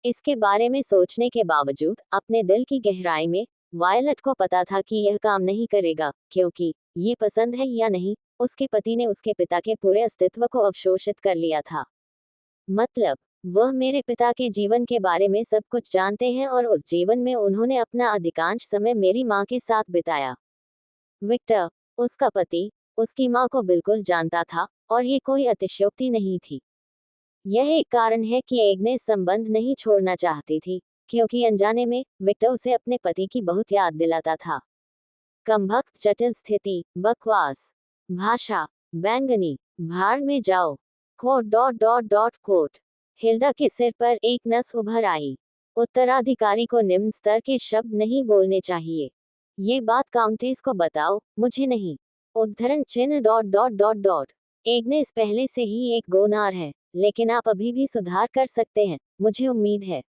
Speaker 1: इसके बारे में सोचने के बावजूद अपने दिल की गहराई में वायलट को पता था कि यह काम नहीं करेगा, क्योंकि ये पसंद है या नहीं, उसके पति ने उसके पिता के पूरे अस्तित्व को अवशोषित कर लिया था। मतलब, वह मेरे पिता के जीवन के बारे में सब कुछ जानते हैं और उस जीवन में उन्होंने अपना अधिकांश समय मेरी माँ के साथ बिताया। विक्टर, उसका पति, उसकी माँ को बिल्कुल जानता था, और ये कोई अतिशयोक्ति नहीं थी। यह एक कारण है कि एग्नेस संबंध नहीं छोड़ना चाहती थी, क्योंकि अनजाने में विक्टर उसे अपने पति की बहुत याद दिलाता था। कमबख्त, जटिल स्थिति, बकवास भाषा, बैंगनी, भाड़ में जाओ। Quote dot dot dot quote. Hilda के सिर पर एक नस उभर आई। उत्तराधिकारी को निम्न स्तर के शब्द नहीं बोलने चाहिए। ये बात काउंटेस को बताओ, मुझे नहीं। उद्धरण चिन्ह dot dot dot dot. Agnes पहले से ही एक गोनार है, लेकिन आप अभी भी सुधार कर सकते हैं, मुझे उम्मीद है।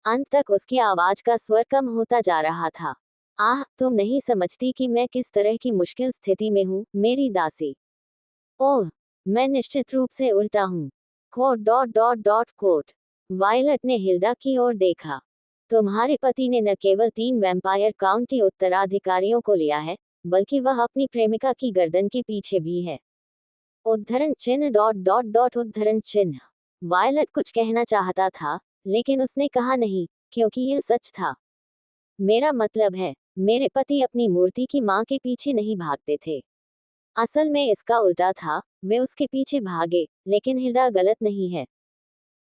Speaker 1: अंत तक उसकी आवाज का स्वर कम होता जा रहा था। आह, तुम नहीं समझती कि मैं किस तरह की मुश्किल स्थिति में हूँ, मेरी दासी। ओह, मैं निश्चित रूप से उल्टा हूँ। Quote dot dot dot quote. Violet ने हिल्डा की ओर देखा। तुम्हारे पति ने न केवल 3 वैम्पायर काउंटी उत्तराधिकारियों को लिया है, बल्कि वह अपनी प्रेमिका की गर्दन के पीछे भी है। उद्धरण चिन्ह डॉट डॉट डॉट उद्धरण चिन्ह। वायलट कुछ कहना चाहता था, लेकिन उसने कहा नहीं, क्योंकि यह सच था। मेरा मतलब है, मेरे पति अपनी मूर्ति की मां के पीछे नहीं भागते थे। असल में इसका उल्टा था, वे उसके पीछे भागे, लेकिन हिल्डा गलत नहीं है।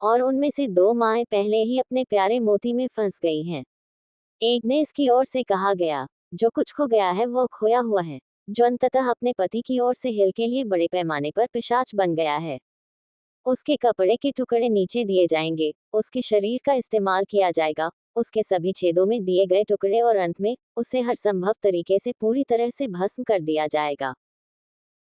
Speaker 1: और उनमें से 2 माएं पहले ही अपने प्यारे मोती में फंस गई हैं। एग्नेस की ओर से कहा गया, जो कुछ खो गया है वो खोया हुआ है, जो अंततः अपने पति की ओर से हिल के लिए बड़े पैमाने पर पिशाच बन गया है। उसके कपड़े के टुकड़े नीचे दिए जाएंगे, उसके शरीर का इस्तेमाल किया जाएगा, उसके सभी छेदों में दिए गए टुकड़े, और अंत में उसे हर संभव तरीके से पूरी तरह से भस्म कर दिया जाएगा।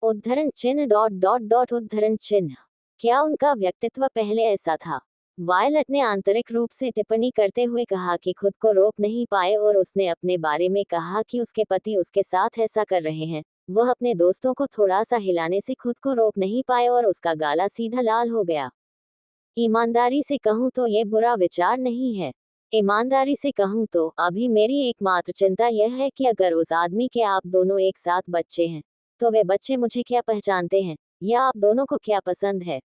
Speaker 1: उद्धरण चिन्ह डॉट डॉट डॉट उद्धरण चिन्ह। क्या उनका व्यक्तित्व पहले ऐसा था? वायलट ने आंतरिक रूप से टिप्पणी करते हुए कहा कि खुद को रोक नहीं पाए, और उसने अपने बारे में कहा कि उसके पति उसके साथ ऐसा कर रहे हैं। वह अपने दोस्तों को थोड़ा सा हिलाने से खुद को रोक नहीं पाए और उसका गाला सीधा लाल हो गया। ईमानदारी से कहूँ तो ये बुरा विचार नहीं है। ईमानदारी से कहूँ तो अभी मेरी एकमात्र चिंता यह है कि अगर उस आदमी के आप दोनों एक साथ बच्चे हैं, तो वे बच्चे मुझे क्या पहचानते हैं, या आप दोनों को क्या पसंद है।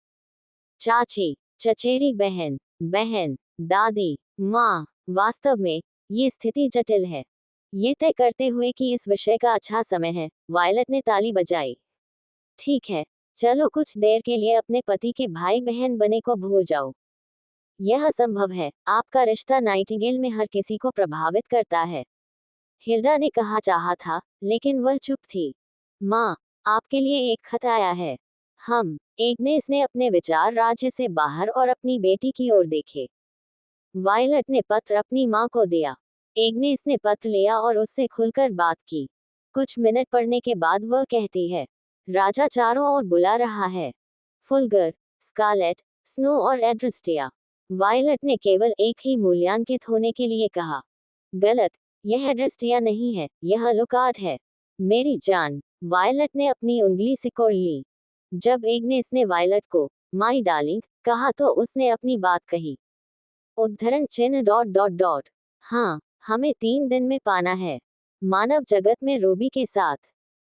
Speaker 1: चाची, चचेरी बहन, बहन, दादी, माँ। वास्तव में ये स्थिति जटिल है। ये तय करते हुए कि इस विषय का अच्छा समय है, वायलट ने ताली बजाई। ठीक है, चलो कुछ देर के लिए अपने पति के भाई बहन बने को भूल जाओ। यह असंभव है, आपका रिश्ता नाइटिंगेल में हर किसी को प्रभावित करता है। हिल्डा ने कहा चाहा था, लेकिन वह चुप थी। माँ, आपके लिए एक खत आया है। हम। एग्नेस ने अपने विचार राज्य से बाहर और अपनी बेटी की ओर देखे। वायलट ने पत्र अपनी माँ को दिया। एग्नेस ने पत्र लिया और उससे खुलकर बात की। कुछ मिनट पढ़ने के बाद वह कहती है, राजा चारों ओर बुला रहा है। फुलगर, स्कारलेट, स्नो और एड्रेस्टिया। वायलट ने केवल एक ही मूल्यांकित होने के लिए कहा, गलत, यह एड्रेस्टिया नहीं है, यह लुकार्ट है। मेरी जान। वायलट ने अपनी उंगली सिकोड़ ली। जब एग्नेस ने वायलट को माई डार्लिंग कहा तो उसने अपनी बात कही। उद्धरण चिन्ह डॉट डॉट डॉट। हाँ, हमें 3 दिन में पाना है। मानव जगत में रूबी के साथ।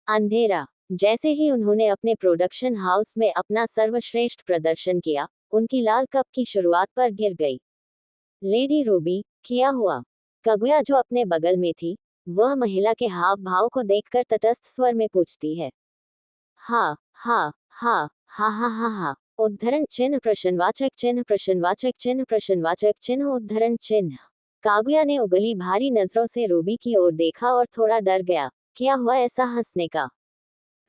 Speaker 1: अंधेरा। जैसे ही उन्होंने अपने प्रोडक्शन हाउस में अपना सर्वश्रेष्ठ प्रदर्शन किया, उनकी लाल कप की शुरुआत पर गिर गई। लेडी रूबी, क्या हुआ? कगुया जो अपने बगल में थी, वह महिला के हाव भाव को देखकर तटस्थ स्वर में पूछती है। हाँ, हाँ, हाँ, हाँ, हाँ, हाँ, हाँ। उद्धरण चिन्ह प्रश्नवाचक चिन्ह प्रश्नवाचक चिन्ह प्रश्नवाचक चिन्ह उद्धरण चिन्ह। कागुया ने उगली भारी नजरों से रूबी की ओर देखा और थोड़ा डर गया। क्या हुआ ऐसा हंसने का?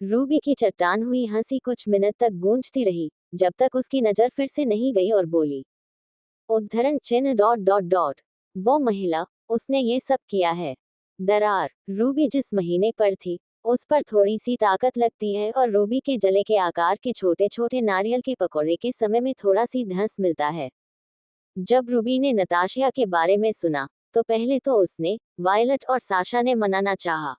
Speaker 1: रूबी की चट्टान हुई हंसी कुछ मिनट तक गूंजती रही, जब तक उसकी नजर फिर से नहीं गई और बोली, उद्धरण चिन्ह डॉट डॉट डॉट। वो महिला, उसने ये सब किया है। दरार। रूबी जिस महीने पर थी, उस पर थोड़ी सी ताकत लगती है, और रूबी के जले के आकार के छोटे छोटे नारियल के पकौड़े के समय में थोड़ा सी धंस मिलता है। जब रूबी ने नताशिया के बारे में सुना, तो पहले तो उसने, वायलट और साशा ने मनाना चाहा।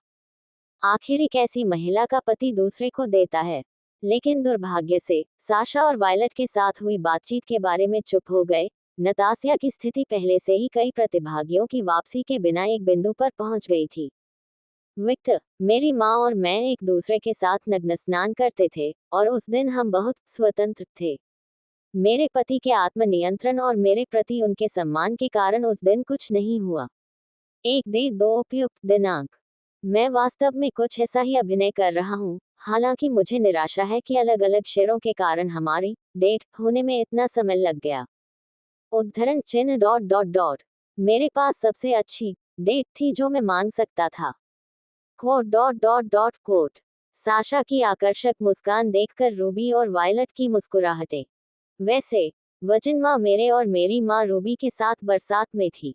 Speaker 1: आखिर एक ऐसी महिला का पति दूसरे को देता है। लेकिन दुर्भाग्य से साशा और वायलट के साथ हुई बातचीत के बारे में चुप हो गए। नतासिया की स्थिति पहले से ही कई प्रतिभागियों की वापसी के बिना एक बिंदु पर पहुंच गई थी। विक्टर, मेरी माँ और मैं एक दूसरे के साथ नग्न स्नान करते थे, और उस दिन हम बहुत स्वतंत्र थे। मेरे पति के आत्मनियंत्रण और मेरे प्रति उनके सम्मान के कारण उस दिन कुछ नहीं हुआ। 1-2 उपयुक्त दिनांक। मैं वास्तव में कुछ ऐसा ही अभिनय कर रहा हूँ, हालांकि मुझे निराशा है कि अलग अलग शेरों के कारण हमारी डेट होने में इतना समय लग गया। उद्धरण चिन्ह डॉट डॉट डॉट। मेरे पास सबसे अच्छी डेट थी जो मैं मान सकता था। Quote dot dot dot quote. Sasha की आकर्षक मुस्कान देखकर रूबी और वायलट की मुस्कुराहटें। वैसे, वचन माँ मेरे और मेरी माँ रूबी के साथ बरसात में थी।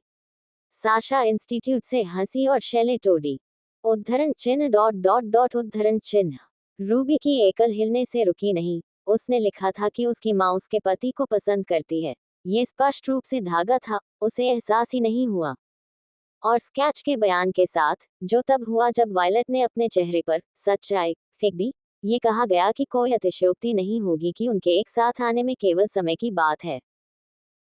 Speaker 1: साशा इंस्टीट्यूट से हंसी और शैले टोडी। उद्धरण चिन्ह डॉट डॉट डॉट उद्धरण चिन्ह। रूबी की एकल हिलने से रुकी नहीं, उसने लिखा था कि उसकी माँ उसके पति को पसंद करती है। ये स्पष्ट रूप से धागा था, उसे एहसास ही नहीं हुआ। और स्केच के बयान के साथ, जो तब हुआ जब वायलट ने अपने चेहरे पर सच्चाई फेंक दी, ये कहा गया कि कोई अतिशयोक्ति नहीं होगी कि उनके एक साथ आने में केवल समय की बात है।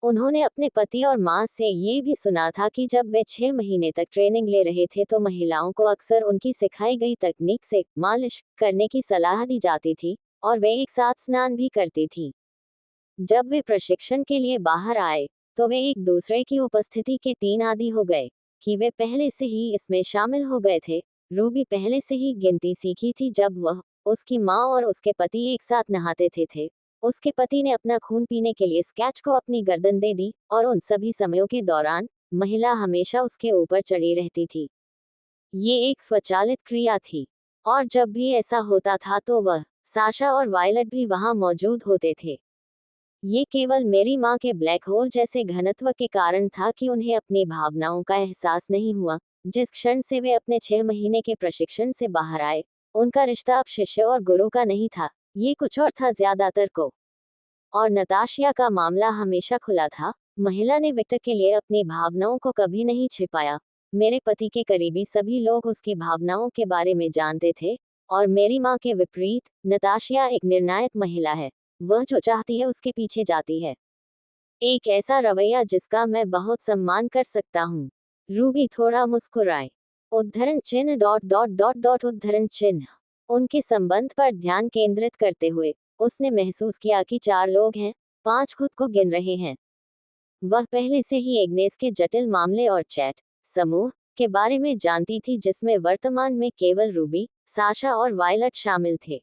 Speaker 1: उन्होंने अपने पति और माँ से ये भी सुना था कि जब वे 6 महीने तक ट्रेनिंग ले रहे थे तो महिलाओं को अक्सर उनकी सिखाई गई तकनीक से मालिश करने की सलाह दी जाती थी, और वे एक साथ स्नान भी करती थी। जब वे प्रशिक्षण के लिए बाहर आए, तो वे एक दूसरे की उपस्थिति के तीन आदी हो गए, कि वे पहले से ही इसमें शामिल हो गए थे। रूबी पहले से ही गिनती सीखी थी जब वह, उसकी माँ और उसके पति एक साथ नहाते थे। उसके पति ने अपना खून पीने के लिए स्केच को अपनी गर्दन दे दी, और उन सभी समयों के दौरान महिला हमेशा उसके ऊपर चढ़ी रहती थी। ये एक स्वचालित क्रिया थी, और जब भी ऐसा होता था तो वह, साशा और वायलट भी वहां मौजूद होते थे। ये केवल मेरी माँ के ब्लैक होल जैसे घनत्व के कारण था कि उन्हें अपनी भावनाओं का एहसास नहीं हुआ। जिस क्षण से वे अपने 6 महीने के प्रशिक्षण से बाहर आए, उनका रिश्ता अब शिष्य और गुरु का नहीं था, ये कुछ और था ज्यादातर को। और नताशिया का मामला हमेशा खुला था। महिला ने विक्टर के लिए अपनी भावनाओं को कभी नहीं छिपाया। मेरे पति के करीबी सभी लोग उसकी भावनाओं के बारे में जानते थे, और मेरी माँ के विपरीत, नताशिया एक निर्णायक महिला है। वह जो चाहती है उसके पीछे जाती है। एक ऐसा रवैया जिसका मैं बहुत सम्मान कर सकता हूँ। रूबी थोड़ा मुस्कुराए। उद्धरण चिन्ह डॉट डॉट डॉट डॉट उद्धरण चिन्ह। उनके संबंध पर ध्यान केंद्रित करते हुए, उसने महसूस किया कि 4 लोग हैं, 5 खुद को गिन रहे हैं। वह पहले से ही एग्नेस के जटिल मामले और चैट समूह के बारे में जानती थी, जिसमें वर्तमान में केवल रूबी, साशा और वायलट शामिल थे।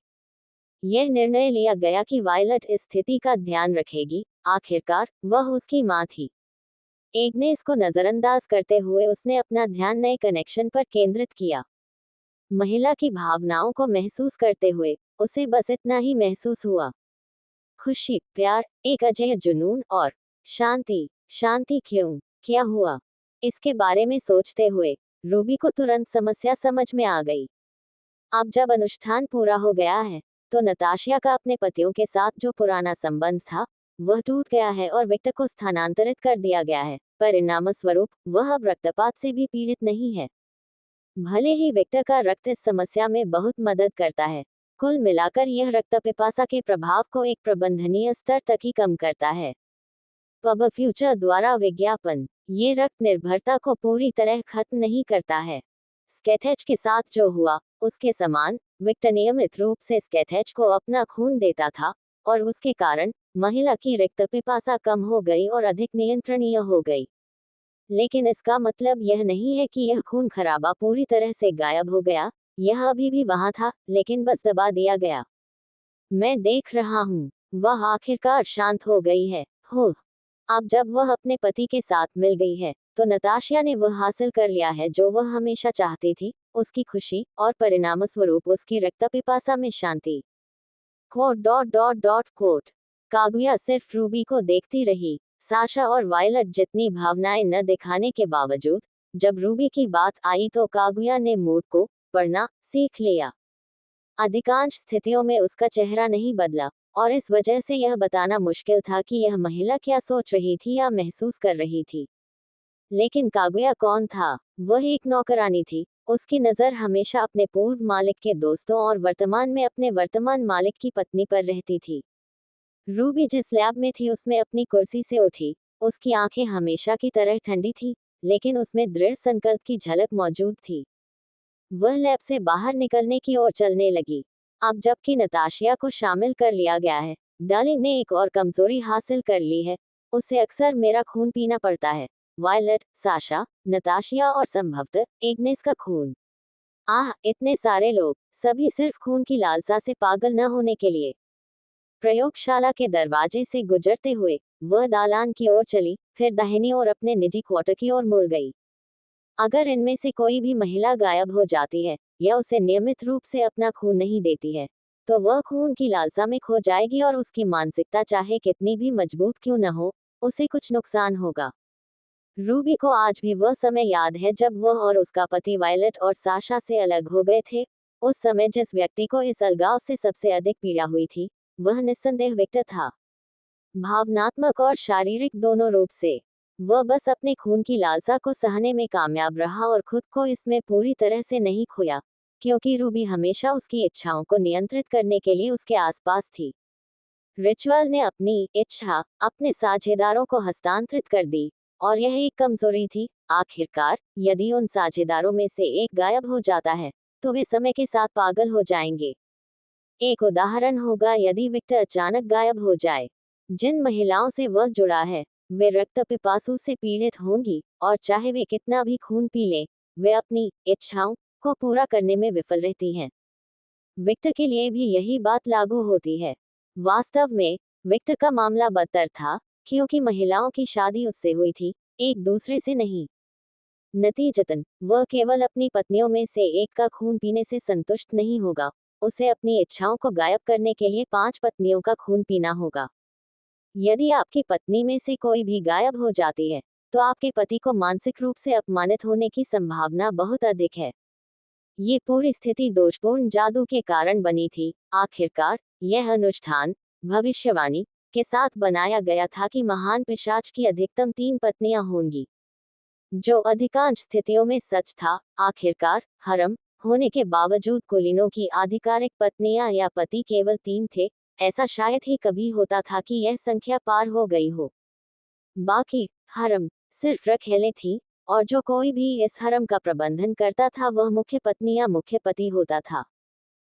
Speaker 1: यह निर्णय लिया गया कि वायलट इस स्थिति का ध्यान रखेगी। आखिरकार वह उसकी माँ थी। एग्नेस को नजरअंदाज करते हुए उसने अपना ध्यान नए कनेक्शन पर केंद्रित किया। महिला की भावनाओं को महसूस करते हुए उसे बस इतना ही महसूस हुआ, खुशी, प्यार, एक अजय जुनून और शांति। शांति क्यों? क्या हुआ? इसके बारे में सोचते हुए रूबी को तुरंत समस्या समझ में आ गई। अब जब अनुष्ठान पूरा हो गया है, तो नताशिया का अपने पतियों के साथ जो पुराना संबंध था, वह टूट गया है और विक्टर को स्थानांतरित कर दिया गया है। परिणामस्वरूप वह अब रक्तपात से भी पीड़ित नहीं है। भले ही विक्टर का रक्त इस समस्या में बहुत मदद करता है, कुल मिलाकर यह रक्त पिपासा के प्रभाव को एक प्रबंधनीय स्तर तक ही कम करता है। पब फ्यूचर द्वारा विज्ञापन। ये रक्त निर्भरता को पूरी तरह खत्म नहीं करता है। स्केथेच के साथ जो हुआ, उसके समान, विक्टर नियमित रूप से स्केथेच को अपना खून देता था, और उसके कारण महिला की रक्त पिपासा कम हो गई और अधिक नियंत्रणीय हो गई। लेकिन इसका मतलब यह नहीं है कि यह खून खराबा पूरी तरह से गायब हो गया। यह अभी भी वहां था, लेकिन बस दबा दिया गया। मैं देख रहा हूँ, वह आखिरकार शांत हो गई है। हो, अब जब वह अपने पति के साथ मिल गई है, तो नताशिया ने वह हासिल कर लिया है जो वह हमेशा चाहती थी, उसकी खुशी, और परिणामस्वरूप उसकी रक्त पिपासा में शांति। Quote dot dot dot quote. Kaguya सिर्फ रूबी को देखती रही। साशा और वायलट जितनी भावनाएं न दिखाने के बावजूद, जब रूबी की बात आई तो कागुया ने मूड को पढ़ना सीख लिया। अधिकांश स्थितियों में उसका चेहरा नहीं बदला, और इस वजह से यह बताना मुश्किल था कि यह महिला क्या सोच रही थी या महसूस कर रही थी। लेकिन कागुया कौन था? वह एक नौकरानी थी। उसकी नज़र हमेशा अपने पूर्व मालिक के दोस्तों और वर्तमान में अपने वर्तमान मालिक की पत्नी पर रहती थी। रूबी जिस लैब में थी उसमें अपनी कुर्सी से उठी। उसकी आंखें हमेशा की तरह ठंडी थी, लेकिन उसमें दृढ़ संकल्प की झलक मौजूद थी। वह लैब से बाहर निकलने की ओर चलने लगी। अब जबकि नताशिया को शामिल कर लिया गया है, डार्लिंग ने एक और कमजोरी हासिल कर ली है। उसे अक्सर मेरा खून पीना पड़ता है। वायलट, साशा, नताशिया और संभवतः एग्नेस का खून। आह, इतने सारे लोग, सभी सिर्फ खून की लालसा से पागल न होने के लिए। प्रयोगशाला के दरवाजे से गुजरते हुए वह दालान की ओर चली, फिर दाहिनी ओर अपने निजी क्वार्टर की ओर मुड़ गई। अगर इनमें से कोई भी महिला गायब हो जाती है, या उसे नियमित रूप से अपना खून नहीं देती है, तो वह खून की लालसा में खो जाएगी और उसकी मानसिकता चाहे कितनी भी मजबूत क्यों न हो, उसे कुछ नुकसान होगा। रूबी को आज भी वह समय याद है जब वह और उसका पति वायलट और साशा से अलग हो गए थे। उस समय जिस व्यक्ति को इस अलगाव से सबसे अधिक पीड़ा हुई थी, वह निस्संदेह विक्टर था, भावनात्मक और शारीरिक दोनों रूप से। वह बस अपने खून की लालसा को सहने में कामयाब रहा और खुद को इसमें पूरी तरह से नहीं खोया, क्योंकि रूबी हमेशा उसकी इच्छाओं को नियंत्रित करने के लिए उसके आसपास थी। रिचुअल ने अपनी इच्छा अपने साझेदारों को हस्तांतरित कर दी, और यह एक कमजोरी थी। आखिरकार, यदि उन साझेदारों में से एक गायब हो जाता है, तो वे समय के साथ पागल हो जाएंगे। एक उदाहरण होगा यदि विक्टर अचानक गायब हो जाए। जिन महिलाओं से वह जुड़ा है, वे रक्त पिपासु से पीड़ित होंगी, और चाहे वे कितना भी खून पी लें, वे अपनी इच्छाओं को पूरा करने में विफल रहती हैं। विक्टर के लिए भी यही बात लागू होती है। वास्तव में, विक्टर का मामला बदतर था, क्योंकि महिलाओं की शादी उससे हुई थी, एक दूसरे से नहीं। नतीजतन, वह केवल अपनी पत्नियों में से एक का खून पीने से संतुष्ट नहीं होगा, उसे अपनी इच्छाओं को गायब करने के लिए 5 पत्नियों का खून पीना होगा। यदि आपकी पत्नी में से कोई भी गायब हो जाती है, तो आपके पति को मानसिक रूप से अपमानित होने की संभावना बहुत अधिक है। ये पूरी स्थिति दोषपूर्ण जादू के कारण बनी थी। आखिरकार, यह अनुष्ठान भविष्यवाणी के साथ बनाया गया था कि महान पिशाच की अधिकतम 3 पत्नियां होंगी, जो अधिकांश स्थितियों में सच था। आखिरकार, हरम होने के बावजूद कुलीनों की आधिकारिक पत्नियां या पति केवल 3 थे। ऐसा शायद ही कभी होता था कि यह संख्या पार हो गई हो। बाकी हरम सिर्फ रखेलें थी, और जो कोई भी इस हरम का प्रबंधन करता था वह मुख्य पत्नी या मुख्य पति होता था।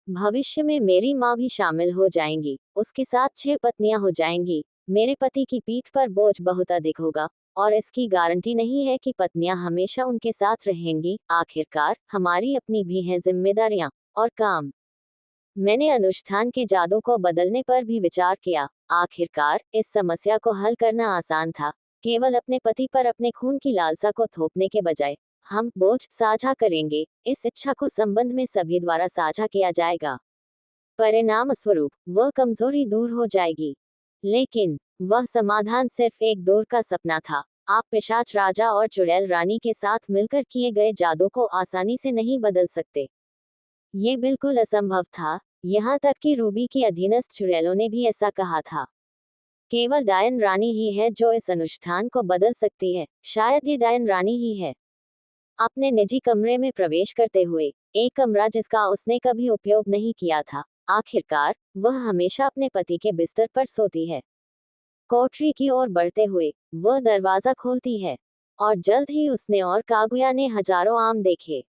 Speaker 1: भविष्य में मेरी माँ भी शामिल हो जाएंगी, उसके साथ 6 पत्नियां हो जाएंगी। मेरे पति की पीठ पर बोझ बहुत अधिक होगा, और इसकी गारंटी नहीं है कि पत्नियां हमेशा उनके साथ रहेंगी। आखिरकार, हमारी अपनी भी हैं जिम्मेदारियां और काम। मैंने अनुष्ठान के जादू को बदलने पर भी विचार किया। आखिरकार, इस समस्या को हल करना आसान था। केवल अपने पति पर अपने खून की लालसा को थोपने के बजाय, हम बोझ साझा करेंगे। इस इच्छा को संबंध में सभी द्वारा साझा किया जाएगा। परिणाम स्वरूप, वह कमजोरी दूर हो जाएगी। लेकिन, वह समाधान सिर्फ एक दौर का सपना था। आप पिशाच राजा और चुड़ैल रानी के साथ मिलकर किए गए जादू को आसानी से नहीं बदल सकते। ये बिल्कुल असंभव था, यहाँ तक कि रूबी की अधीनस्थ चुड़ैलों ने भी ऐसा कहा था। केवल डायन रानी ही है जो इस अनुष्ठान को बदल सकती है। शायद ये डायन रानी ही है। अपने निजी कमरे में प्रवेश करते हुए, एक कमरा जिसका उसने कभी उपयोग नहीं किया था। आखिरकार, वह हमेशा अपने पति के बिस्तर पर सोती है। कोठरी की ओर बढ़ते हुए, वह दरवाजा खोलती है, और जल्द ही उसने और कागुया ने हजारों आम देखे।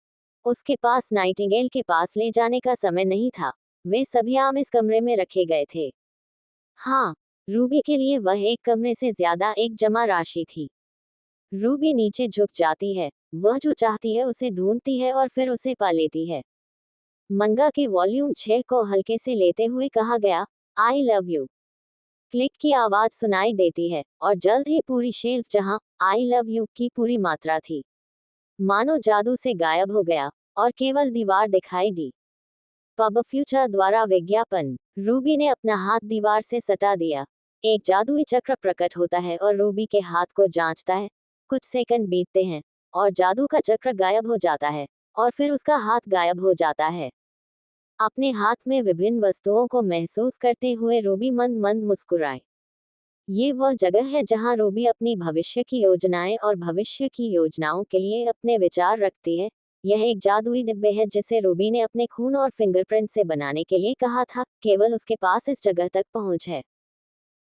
Speaker 1: उसके पास नाइटिंगेल के पास ले जाने का समय नहीं था। वे सभी आम इस कमरे में रखे गए थे। हाँ, रूबी के लिए वह एक कमरे से ज्यादा एक जमा राशि थी। रूबी नीचे झुक जाती है, वह जो चाहती है उसे ढूंढती है और फिर उसे पा लेती है। मंगा के वॉल्यूम 6 को हल्के से लेते हुए कहा गया, आई लव यू। क्लिक की आवाज सुनाई देती है, और जल्द ही पूरी शेल्फ जहां आई लव यू की पूरी मात्रा थी, मानो जादू से गायब हो गया, और केवल दीवार दिखाई दी। पब फ्यूचर द्वारा विज्ञापन। रूबी ने अपना हाथ दीवार से सटा दिया। एक जादुई चक्र प्रकट होता है और रूबी के हाथ को जांचता है। कुछ सेकंड बीतते हैं, और जादू का चक्र गायब हो जाता है, और फिर उसका हाथ गायब हो जाता है। अपने हाथ में विभिन्न वस्तुओं को महसूस करते हुए रूबी मंद मंद मुस्कुराए। ये वह जगह है जहां रूबी अपनी भविष्य की योजनाएं और भविष्य की योजनाओं के लिए अपने विचार रखती है। यह एक जादुई डिब्बे है जिसे रूबी ने अपने खून और फिंगरप्रिंट से बनाने के लिए कहा था। केवल उसके पास इस जगह तक पहुंच है।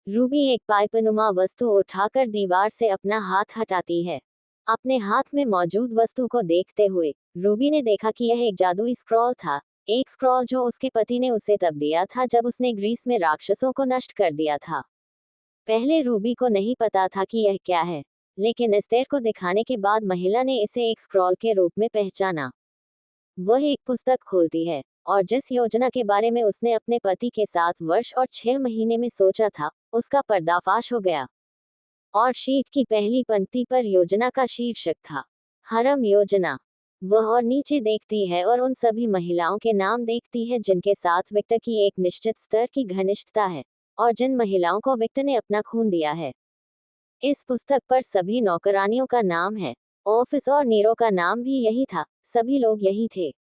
Speaker 1: रूबी एक पाइपनुमा वस्तु उठाकर दीवार से अपना हाथ हटाती है। अपने हाथ में मौजूद वस्तु को देखते हुए, रूबी ने देखा कि यह एक जादुई स्क्रॉल था। एक स्क्रॉल जो उसके पति ने उसे तब दिया था जब उसने ग्रीस में राक्षसों को नष्ट कर दिया था। पहले रूबी को नहीं पता था कि यह क्या है, लेकिन एस्तेर को दिखाने के बाद महिला ने इसे एक स्क्रॉल के रूप में पहचाना। वह एक पुस्तक खोलती है, और जिस योजना के बारे में उसने अपने पति के साथ वर्ष और 6 महीने में सोचा था, उसका पर्दाफाश हो गया। और शीट की पहली पंक्ति पर योजना का शीर्षक था, हरम योजना। वह और नीचे देखती है और उन सभी महिलाओं के नाम देखती है जिनके साथ विक्टर की एक निश्चित स्तर की घनिष्ठता है, और जिन महिलाओं को विक्टर ने अपना खून दिया है। इस पुस्तक पर सभी नौकरानियों का नाम है। ऑफिस और नीरो का नाम भी यही था, सभी लोग यही थे।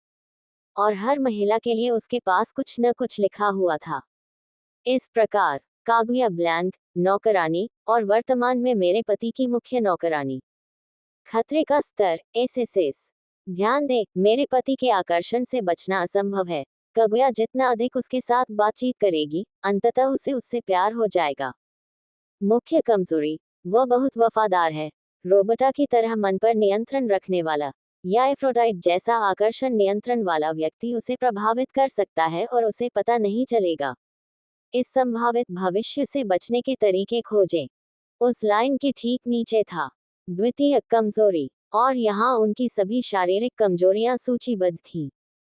Speaker 1: और हर महिला के लिए उसके पास कुछ न कुछ लिखा हुआ था। इस प्रकार कागुया ब्लैंक नौकरानी और वर्तमान में मेरे पति की मुख्य नौकरानी। खतरे का स्तर एसएसएस। ध्यान दें, मेरे पति के आकर्षण से बचना असंभव है। कागुया जितना अधिक उसके साथ बातचीत करेगी, अंततः उसे उससे प्यार हो जाएगा। मुख्य कमजोरी, वह बहुत वफादार है, रोबोटा की तरह मन पर नियंत्रण रखने वाला या एफ्रोडाइट जैसा आकर्षण नियंत्रण वाला व्यक्ति उसे प्रभावित कर सकता है और उसे पता नहीं चलेगा। इस संभावित भविष्य से बचने के तरीके खोजें। उस लाइन के ठीक नीचे था। द्वितीय कमजोरी, और यहाँ उनकी सभी शारीरिक कमजोरियां सूचीबद्ध थीं।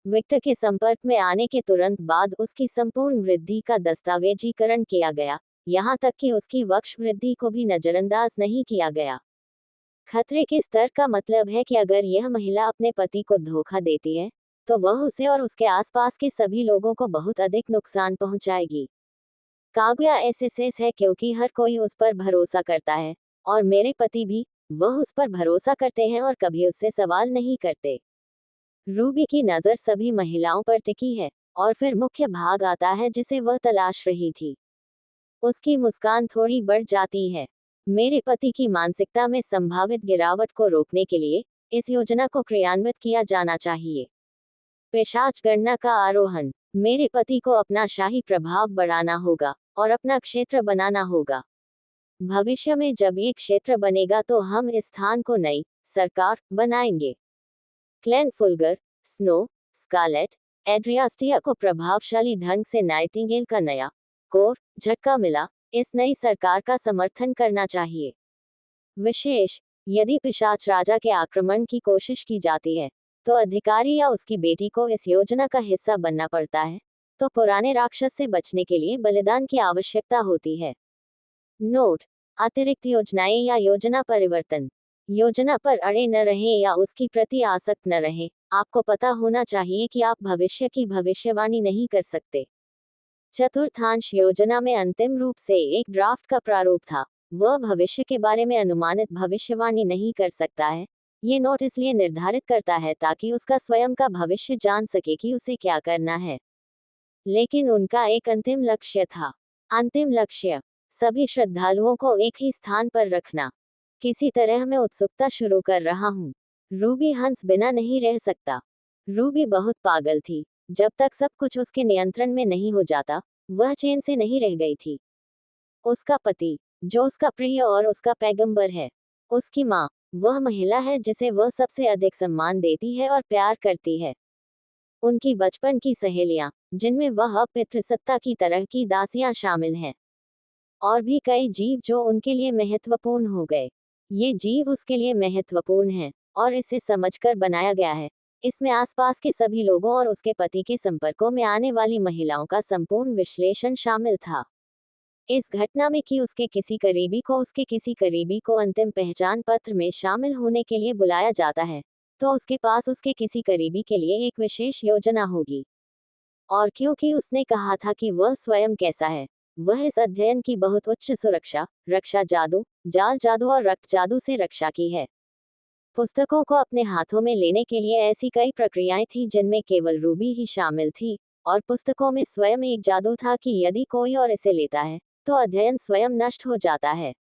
Speaker 1: विक्टर के संपर्क में आने के तुरंत बाद उसकी संपूर्ण वृद्धि का दस्तावेजीकरण किया गया, यहाँ तक कि उसकी वक्ष वृद्धि को भी नजरअंदाज नहीं किया गया। खतरे के स्तर का मतलब है कि अगर यह महिला अपने पति को धोखा देती है, तो वह उसे और उसके आसपास के सभी लोगों को बहुत अधिक नुकसान पहुंचाएगी। कागुया एसएसएस है क्योंकि हर कोई उस पर भरोसा करता है, और मेरे पति भी, वह उस पर भरोसा करते हैं और कभी उससे सवाल नहीं करते। रूबी की नज़र सभी महिलाओं पर टिकी है, और फिर मुख्य भाग आता है जिसे वह तलाश रही थी। उसकी मुस्कान थोड़ी बढ़ जाती है। मेरे पति की मानसिकता में संभावित गिरावट को रोकने के लिए इस योजना को क्रियान्वित किया जाना चाहिए। पिशाच गणना का आरोहण। मेरे पति को अपना शाही प्रभाव बढ़ाना होगा और अपना क्षेत्र बनाना होगा। भविष्य में जब ये क्षेत्र बनेगा तो हम इस स्थान को नई सरकार बनाएंगे। क्लेन फुलगर, स्नो, स्कारलेट, एड्रियास्टिया को प्रभावशाली ढंग से नाइटिंगेल का नया कोर झटका मिला। इस नई सरकार का समर्थन करना चाहिए। विशेष, यदि पिशाच राजा के आक्रमण की कोशिश की जाती है, तो अधिकारी या उसकी बेटी को इस योजना का हिस्सा बनना पड़ता है, तो पुराने राक्षस से बचने के लिए बलिदान की आवश्यकता होती है। नोट, अतिरिक्त योजनाएं या योजना परिवर्तन। योजना पर अड़े न रहें या उसकी प्रति आसक्त न रहें। आपको पता होना चाहिए कि आप भविष्य की भविष्यवाणी नहीं कर सकते। चतुर्थांश योजना में अंतिम रूप से एक ड्राफ्ट का प्रारूप था। वह भविष्य के बारे में अनुमानित भविष्यवाणी नहीं कर सकता है। ये नोट इसलिए निर्धारित करता है ताकि उसका स्वयं का भविष्य जान सके कि उसे क्या करना है। लेकिन उनका एक अंतिम लक्ष्य था। अंतिम लक्ष्य, सभी श्रद्धालुओं को एक ही स्थान पर रखना। किसी तरह मैं उत्सुकता शुरू कर रहा हूँ। रूबी हंस बिना नहीं रह सकता। रूबी बहुत पागल थी। जब तक सब कुछ उसके नियंत्रण में नहीं हो जाता, वह चैन से नहीं रह गई थी। उसका पति, जो उसका प्रिय और उसका पैगंबर है। उसकी माँ, वह महिला है जिसे वह सबसे अधिक सम्मान देती है और प्यार करती है। उनकी बचपन की सहेलियां, जिनमें वह पितृसत्ता की तरह की दासियां शामिल हैं। और भी कई जीव जो उनके लिए महत्वपूर्ण हो गए। ये जीव उसके लिए महत्वपूर्ण हैं, और इसे समझकर बनाया गया है। इसमें आसपास के सभी लोगों और उसके पति के संपर्कों में आने वाली महिलाओं का संपूर्ण विश्लेषण शामिल था। इस घटना में कि उसके किसी करीबी को अंतिम पहचान पत्र में शामिल होने के लिए बुलाया जाता है, तो उसके पास उसके किसी करीबी के लिए एक विशेष योजना होगी। और क्योंकि उसने कहा था कि वह स्वयं कैसा है, वह इस अध्ययन की बहुत उच्च सुरक्षा, रक्षा जादू, जाल जादू और रक्त जादू से रक्षा की है। पुस्तकों को अपने हाथों में लेने के लिए ऐसी कई प्रक्रियाएं थी जिनमें केवल रूबी ही शामिल थी, और पुस्तकों में स्वयं एक जादू था कि यदि कोई और इसे लेता है, तो अध्ययन स्वयं नष्ट हो जाता है।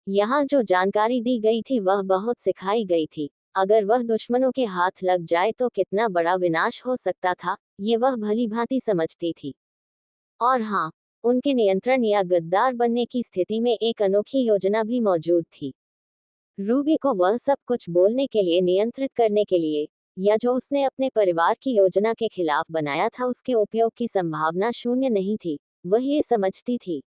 Speaker 1: यहाँ जो जानकारी दी गई थी वह बहुत सिखाई गई थी। अगर वह दुश्मनों के हाथ लग जाए तो कितना बड़ा विनाश हो सकता था, ये वह भली भांति समझती थी। और हाँ, उनके नियंत्रण या गद्दार बनने की स्थिति में एक अनोखी योजना भी मौजूद थी। रूबी को वह सब कुछ बोलने के लिए नियंत्रित करने के लिए, या जो उसने अपने परिवार की योजना के खिलाफ बनाया था उसके उपयोग की संभावना शून्य नहीं थी। वह ये समझती थी,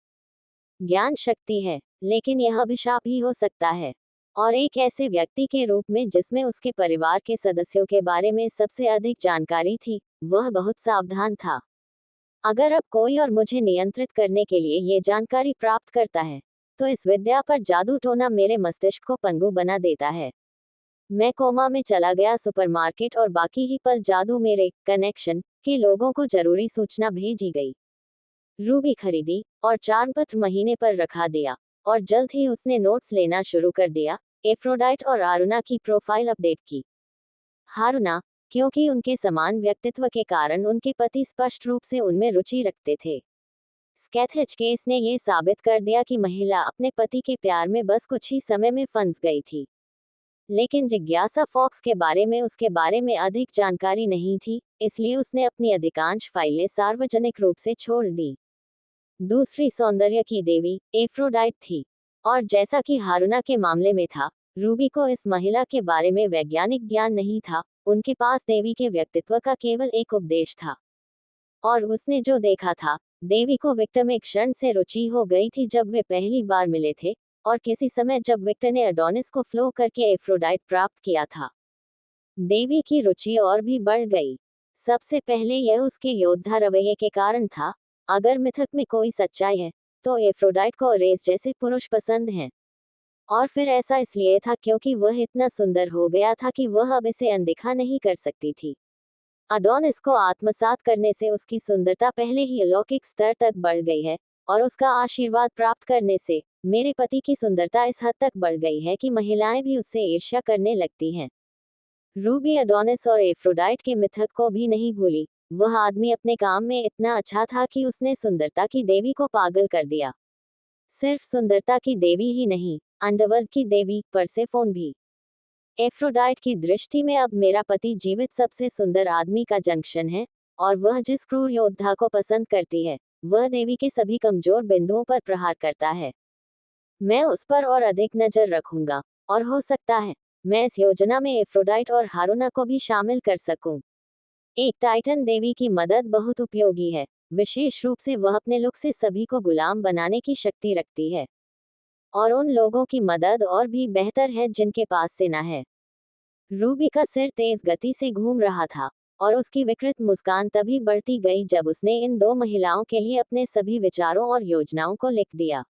Speaker 1: ज्ञान शक्ति है, लेकिन यह अभिशाप ही हो सकता है। और एक ऐसे व्यक्ति के रूप में जिसमें उसके परिवार के सदस्यों के बारे में सबसे अधिक जानकारी थी, वह बहुत सावधान था। अगर अब कोई और मुझे नियंत्रित करने के लिए ये जानकारी प्राप्त करता है, तो इस विद्या पर जादू टोना मेरे मस्तिष्क को पंगु बना देता है। मैं कोमा में चला गया। सुपरमार्केट और बाकी ही पल जादू मेरे कनेक्शन के लोगों को जरूरी सूचना भेजी गई। रूबी खरीदी और चार्मपत्र महीने पर रखा दिया, और जल्द ही उसने नोट्स लेना शुरू कर दिया। एफ्रोडाइट और आरुना की प्रोफाइल अपडेट की। हारुना, क्योंकि उनके समान व्यक्तित्व के कारण उनके पति स्पष्ट रूप से उनमें रुचि रखते थे। स्कैथेज केस ने ये साबित कर दिया कि महिला अपने पति के प्यार में बस कुछ ही समय में फंस गई थी। लेकिन जिज्ञासा फॉक्स के बारे में उसके बारे में अधिक जानकारी नहीं थी, इसलिए उसने अपनी अधिकांश फाइलें सार्वजनिक रूप से छोड़ दी। दूसरी सौंदर्य की देवी एफ्रोडाइट थी, और जैसा कि हारुना के मामले में था, रूबी को इस महिला के बारे में वैज्ञानिक ज्ञान नहीं था। उनके पास देवी के व्यक्तित्व का केवल एक उपदेश था, और उसने जो देखा था, देवी को विक्टर में एक क्षण से रुचि हो गई थी जब वे पहली बार मिले थे, और किसी समय जब विक्टर ने एडोनिस को फ्लो करके एफ्रोडाइट प्राप्त किया था, देवी की रुचि और भी बढ़ गई। सबसे पहले यह उसके योद्धा रवैये के कारण था। अगर मिथक में कोई सच्चाई है, तो एफ्रोडाइट को अरेस जैसे पुरुष पसंद हैं। और फिर ऐसा इसलिए था क्योंकि वह इतना सुंदर हो गया था कि वह अब इसे अनदेखा नहीं कर सकती थी। अडोनिस को आत्मसात करने से उसकी सुंदरता पहले ही अलौकिक स्तर तक बढ़ गई है, और उसका आशीर्वाद प्राप्त करने से मेरे पति की सुंदरता इस हद तक बढ़ गई है कि महिलाएं भी उससे ईर्ष्या करने लगती हैं। रूबी अडोनिस और एफ्रोडाइट के मिथक को भी नहीं भूली। वह आदमी अपने काम में इतना अच्छा था कि उसने सुंदरता की देवी को पागल कर दिया। सिर्फ सुंदरता की देवी ही नहीं, अंडरवर्ल्ड की देवी परसेफोन भी। एफ्रोडाइट की दृष्टि में अब मेरा पति जीवित सबसे सुंदर आदमी का जंक्शन है, और वह जिस क्रूर योद्धा को पसंद करती है, वह देवी के सभी कमजोर बिंदुओं पर प्रहार करता है। मैं उस पर और अधिक नजर रखूंगा, और हो सकता है मैं इस योजना में एफ्रोडाइट और हारुना को भी शामिल कर सकूं। एक टाइटन देवी की मदद बहुत उपयोगी है, विशेष रूप से वह अपने लुक से सभी को गुलाम बनाने की शक्ति रखती है, और उन लोगों की मदद और भी बेहतर है जिनके पास सेना है। रूबी का सिर तेज गति से घूम रहा था, और उसकी विकृत मुस्कान तभी बढ़ती गई जब उसने इन दो महिलाओं के लिए अपने सभी विचारों और योजनाओं को लिख दिया।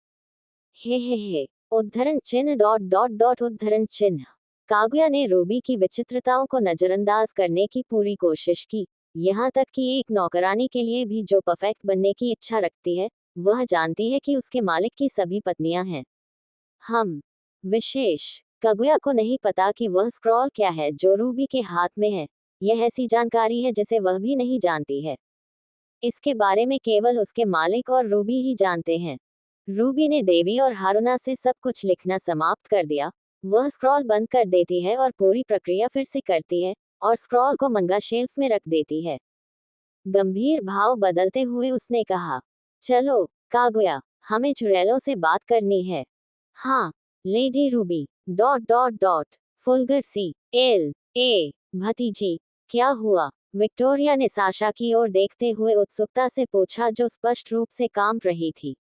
Speaker 1: हे उद्धरण चिन्ह डॉट डॉट डॉट उद्धरण चिन्ह। कागुया ने रूबी की विचित्रताओं को नजरअंदाज करने की पूरी कोशिश की, यहाँ तक कि एक नौकरानी के लिए भी जो परफेक्ट बनने की इच्छा रखती है, वह जानती है कि उसके मालिक की सभी पत्नियां हैं। हम विशेष कागुया को नहीं पता कि वह स्क्रॉल क्या है जो रूबी के हाथ में है। यह ऐसी जानकारी है जिसे वह भी नहीं जानती है। इसके बारे में केवल उसके मालिक और रूबी ही जानते हैं। रूबी ने देवी और हारुना से सब कुछ लिखना समाप्त कर दिया। वह स्क्रॉल बंद कर देती है और पूरी प्रक्रिया फिर से करती है, और स्क्रॉल को मंगा शेल्फ में रख देती है। गंभीर भाव बदलते हुए उसने कहा, चलो कागुया, हमें चुड़ैलों से बात करनी है। हाँ lady Ruby dot dot dot फुलगर सी एल ए भतीजी, क्या हुआ? विक्टोरिया ने साशा की ओर देखते हुए उत्सुकता से पूछा, जो स्पष्ट रूप से कांप रही थी।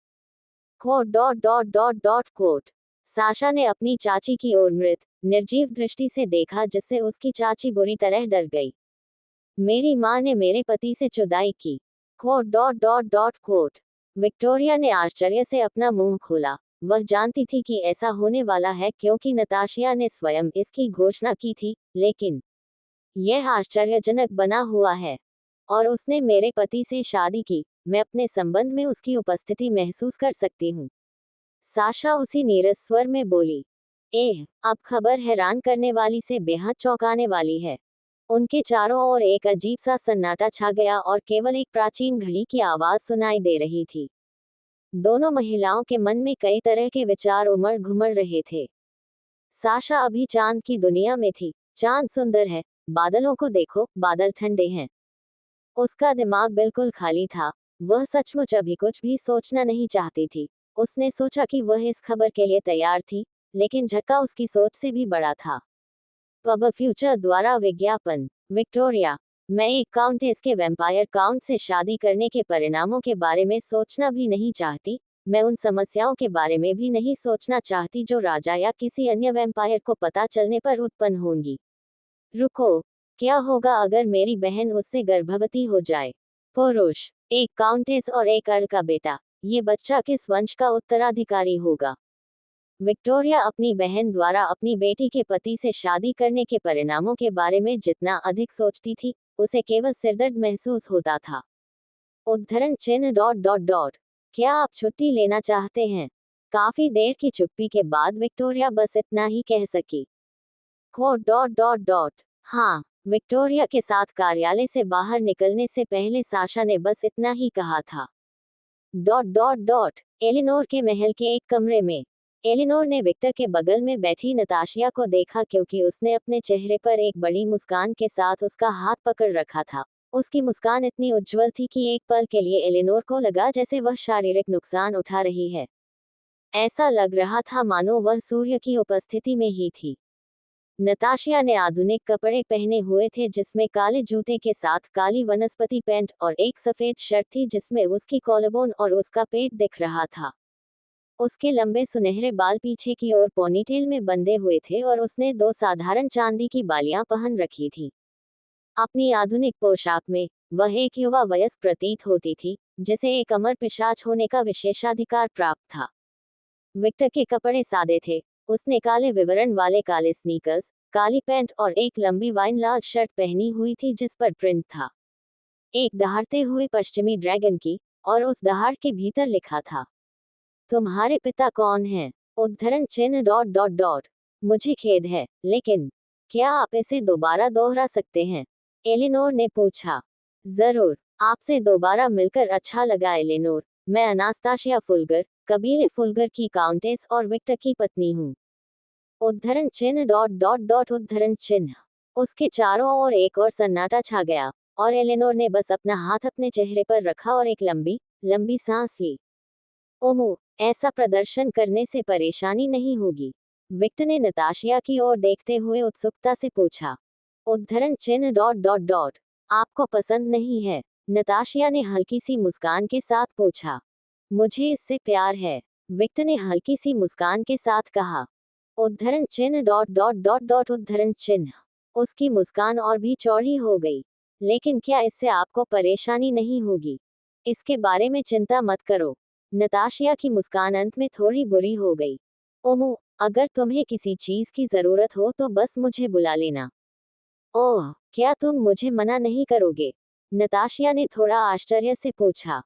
Speaker 1: Quote dot dot dot dot quote. Sasha ने अपनी चाची की ओर मृत निर्जीव दृष्टि से देखा, जिससे उसकी चाची बुरी तरह डर गई। मेरी माँ ने मेरे पति से जुदाई की। Quote dot dot dot quote. Victoria ने आश्चर्य से अपना मुंह खोला। वह जानती थी कि ऐसा होने वाला है क्योंकि नताशिया ने स्वयं इसकी घोषणा की थी, लेकिन यह आश्चर्यजनक बना हुआ है। और उसने मेरे पति से शादी की। मैं अपने संबंध में उसकी उपस्थिति महसूस कर सकती हूँ। साशा उसी नीरस स्वर में बोली। अब खबर हैरान करने वाली से बेहद चौंकाने वाली है। उनके चारों ओर एक अजीब सा सन्नाटा छा गया और केवल एक प्राचीन घड़ी की आवाज सुनाई दे रही थी। दोनों महिलाओं के मन में कई तरह के विचार उमड़ घुमड़ रहे थे। साशा अभी चांद की दुनिया में थी। चांद सुंदर है, बादलों को देखो, बादल ठंडे हैं। उसका दिमाग बिल्कुल खाली था। वह सचमुच अभी कुछ भी सोचना नहीं चाहती थी। उसने सोचा कि वह इस खबर के लिए तैयार थी, लेकिन झटका उसकी सोच से भी बड़ा था। पब फ्यूचर द्वारा विज्ञापन। विक्टोरिया, मैं एक काउंटेस के वैम्पायर काउंट से शादी करने के परिणामों के बारे में सोचना भी नहीं चाहती। मैं उन समस्याओं के बारे में भी नहीं सोचना चाहती जो राजा या किसी अन्य वैम्पायर को पता चलने पर उत्पन्न होंगी। रुको, क्या होगा अगर मेरी बहन उससे गर्भवती हो जाए? पुरुष, एक काउंटेस और एक अर्ल का बेटा। ये बच्चा किस वंश का उत्तराधिकारी होगा? विक्टोरिया अपनी बहन द्वारा अपनी बेटी के पति से शादी करने के परिणामों के बारे में जितना अधिक सोचती थी, उसे केवल सिरदर्द महसूस होता था। उद्धरण चिन्ह डॉट डॉट डॉट। क्या आप छुट्टी लेना चाहते हैं? काफी देर की चुप्पी के बाद विक्टोरिया बस इतना ही कह सकी। Quote dot dot dot. हाँ। विक्टोरिया के साथ कार्यालय से बाहर निकलने से पहले साशा ने बस इतना ही कहा था। डॉट डॉट डॉट एलिनोर के महल के एक कमरे में एलिनोर ने विक्टर के बगल में बैठी नताशिया को देखा, क्योंकि उसने अपने चेहरे पर एक बड़ी मुस्कान के साथ उसका हाथ पकड़ रखा था। उसकी मुस्कान इतनी उज्जवल थी कि एक पल के लिए एलिनोर को लगा जैसे वह शारीरिक नुकसान उठा रही है। ऐसा लग रहा था मानो वह सूर्य की उपस्थिति में ही थी। नताशिया ने आधुनिक कपड़े पहने हुए थे, जिसमें काले जूते के साथ काली वनस्पति पैंट और एक सफेद शर्ट थी जिसमें उसकी कॉलरबोन और उसका पेट दिख रहा था। उसके लंबे सुनहरे बाल पीछे की ओर पोनीटेल में बंधे हुए थे और उसने 2 साधारण चांदी की बालियां पहन रखी थी। अपनी आधुनिक पोशाक में वह एक युवा वयस्क प्रतीत होती थी, जिसे एक अमर पिशाच होने का विशेषाधिकार प्राप्त था। विक्टर के कपड़े सादे थे। उसने काले विवरण वाले काले स्नीकर्स, काली पैंट और एक लंबी वाइन लाल शर्ट पहनी हुई थी जिस पर प्रिंट था एक दहाड़ते हुए पश्चिमी ड्रैगन की, और उस दहाड़ के भीतर लिखा था, तुम्हारे पिता कौन हैं? उद्धरण चिन्ह डॉट डॉट डॉट। मुझे खेद है, लेकिन क्या आप इसे दोबारा दोहरा सकते हैं? एलिनोर ने पूछा। जरूर, आपसे दोबारा मिलकर अच्छा लगा एलिनोर। मैं अनास्ताशिया फुल्गर, कबीले फुल्गर की काउंटेस और विक्टर की पत्नी हूँ। उद्धरण चिन्ह डॉट डॉट डॉट उद्धरण चिन्ह। उसके चारों ओर एक और सन्नाटा छा गया, और एलिनोर ने बस अपना हाथ अपने चेहरे पर रखा और एक लंबी लंबी सांस ली। ओमो, ऐसा प्रदर्शन करने से परेशानी नहीं होगी? विक्टर ने नताशिया की ओर देखते हुए उत्सुकता से पूछा। उद्धरण चिन्ह डॉट डॉट डॉट। आपको पसंद नहीं है? नताशिया ने हल्की सी मुस्कान के साथ पूछा। मुझे इससे प्यार है, विक्टर ने हल्की सी मुस्कान के साथ कहा। उद्धरण चिन्ह डॉट डॉट डॉट डॉट उद्धरण चिन्ह। उसकी मुस्कान और भी चौड़ी हो गई। लेकिन क्या इससे आपको परेशानी नहीं होगी? इसके बारे में चिंता मत करो। नताशिया की मुस्कान अंत में थोड़ी बुरी हो गई। ओमो, अगर तुम्हें किसी चीज की जरूरत हो तो बस मुझे बुला लेना। ओह, क्या तुम मुझे मना नहीं करोगे? नताशिया ने थोड़ा आश्चर्य से पूछा।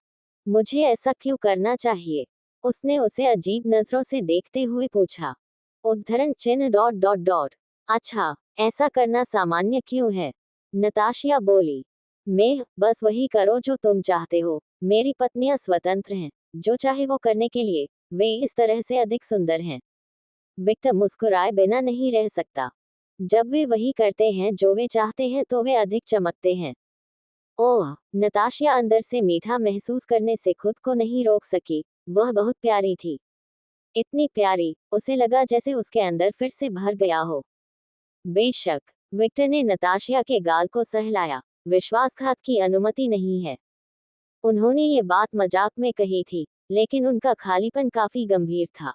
Speaker 1: मुझे ऐसा क्यों करना चाहिए? उसने उसे अजीब नजरों से देखते हुए पूछा। उद्धरण चिन्ह डॉट डॉट डॉट। अच्छा, ऐसा करना सामान्य क्यों है? नताशिया बोली। मैं बस वही करो जो तुम चाहते हो। मेरी पत्नियां स्वतंत्र हैं, जो चाहे वो करने के लिए। वे इस तरह से अधिक सुंदर हैं। विक्टर मुस्कुराए बिना नहीं रह सकता। जब वे वही करते हैं जो वे चाहते हैं तो वे अधिक चमकते हैं। ओह, नताशिया अंदर से मीठा महसूस करने से खुद को नहीं रोक सकी। वह बहुत प्यारी थी। इतनी प्यारी, उसे लगा जैसे उसके अंदर फिर से भर गया हो। बेशक, विक्टर ने नताशिया के गाल को सहलाया। विश्वासघात की अनुमति नहीं है। उन्होंने ये बात मजाक में कही थी, लेकिन उनका खालीपन काफी गंभीर था।